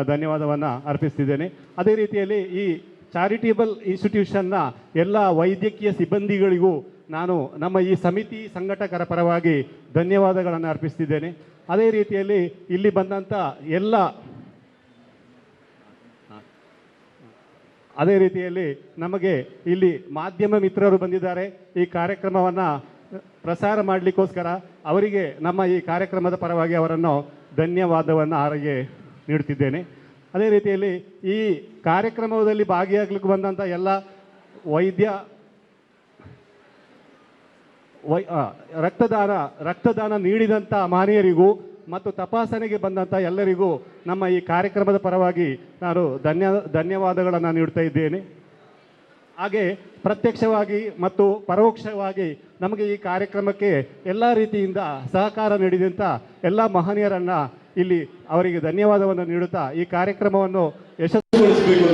ಧನ್ಯವಾದವನ್ನು ಅರ್ಪಿಸ್ತಿದ್ದೇನೆ. ಅದೇ ರೀತಿಯಲ್ಲಿ ಈ ಚಾರಿಟೇಬಲ್ ಇನ್ಸ್ಟಿಟ್ಯೂಷನ್ನ ಎಲ್ಲ ವೈದ್ಯಕೀಯ ಸಿಬ್ಬಂದಿಗಳಿಗೂ ನಾನು ನಮ್ಮ ಈ ಸಮಿತಿ ಸಂಘಟಕರ ಪರವಾಗಿ ಧನ್ಯವಾದಗಳನ್ನು ಅರ್ಪಿಸ್ತಿದ್ದೇನೆ. ಅದೇ ರೀತಿಯಲ್ಲಿ ಇಲ್ಲಿ ಬಂದಂಥ ಅದೇ ರೀತಿಯಲ್ಲಿ ನಮಗೆ ಇಲ್ಲಿ ಮಾಧ್ಯಮ ಮಿತ್ರರು ಬಂದಿದ್ದಾರೆ. ಈ ಕಾರ್ಯಕ್ರಮವನ್ನು ಪ್ರಸಾರ ಮಾಡಲಿಕ್ಕೋಸ್ಕರ ಅವರಿಗೆ ನಮ್ಮ ಈ ಕಾರ್ಯಕ್ರಮದ ಪರವಾಗಿ ಅವರನ್ನು ಧನ್ಯವಾದವನ್ನು ಅವರಿಗೆ ನೀಡುತ್ತಿದ್ದೇನೆ. ಅದೇ ರೀತಿಯಲ್ಲಿ ಈ ಕಾರ್ಯಕ್ರಮದಲ್ಲಿ ಭಾಗಿಯಾಗಲಿಕ್ಕೆ ಬಂದಂಥ ಎಲ್ಲ ರಕ್ತದಾನ ನೀಡಿದಂಥ ಮಾನ್ಯರಿಗೂ ಮತ್ತು ತಪಾಸಣೆಗೆ ಬಂದಂಥ ಎಲ್ಲರಿಗೂ ನಮ್ಮ ಈ ಕಾರ್ಯಕ್ರಮದ ಪರವಾಗಿ ನಾನು ಧನ್ಯವಾದಗಳನ್ನು ನೀಡ್ತಾ ಇದ್ದೇನೆ. ಹಾಗೆ ಪ್ರತ್ಯಕ್ಷವಾಗಿ ಮತ್ತು ಪರೋಕ್ಷವಾಗಿ ನಮಗೆ ಈ ಕಾರ್ಯಕ್ರಮಕ್ಕೆ ಎಲ್ಲ ರೀತಿಯಿಂದ ಸಹಕಾರ ನೀಡಿದಂಥ ಎಲ್ಲ ಮಹನೀಯರನ್ನು ಇಲ್ಲಿ ಅವರಿಗೆ ಧನ್ಯವಾದವನ್ನು ನೀಡುತ್ತಾ ಈ ಕಾರ್ಯಕ್ರಮವನ್ನು ಯಶಸ್ವಿಗೊಳಿಸಬೇಕು.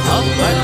Hamba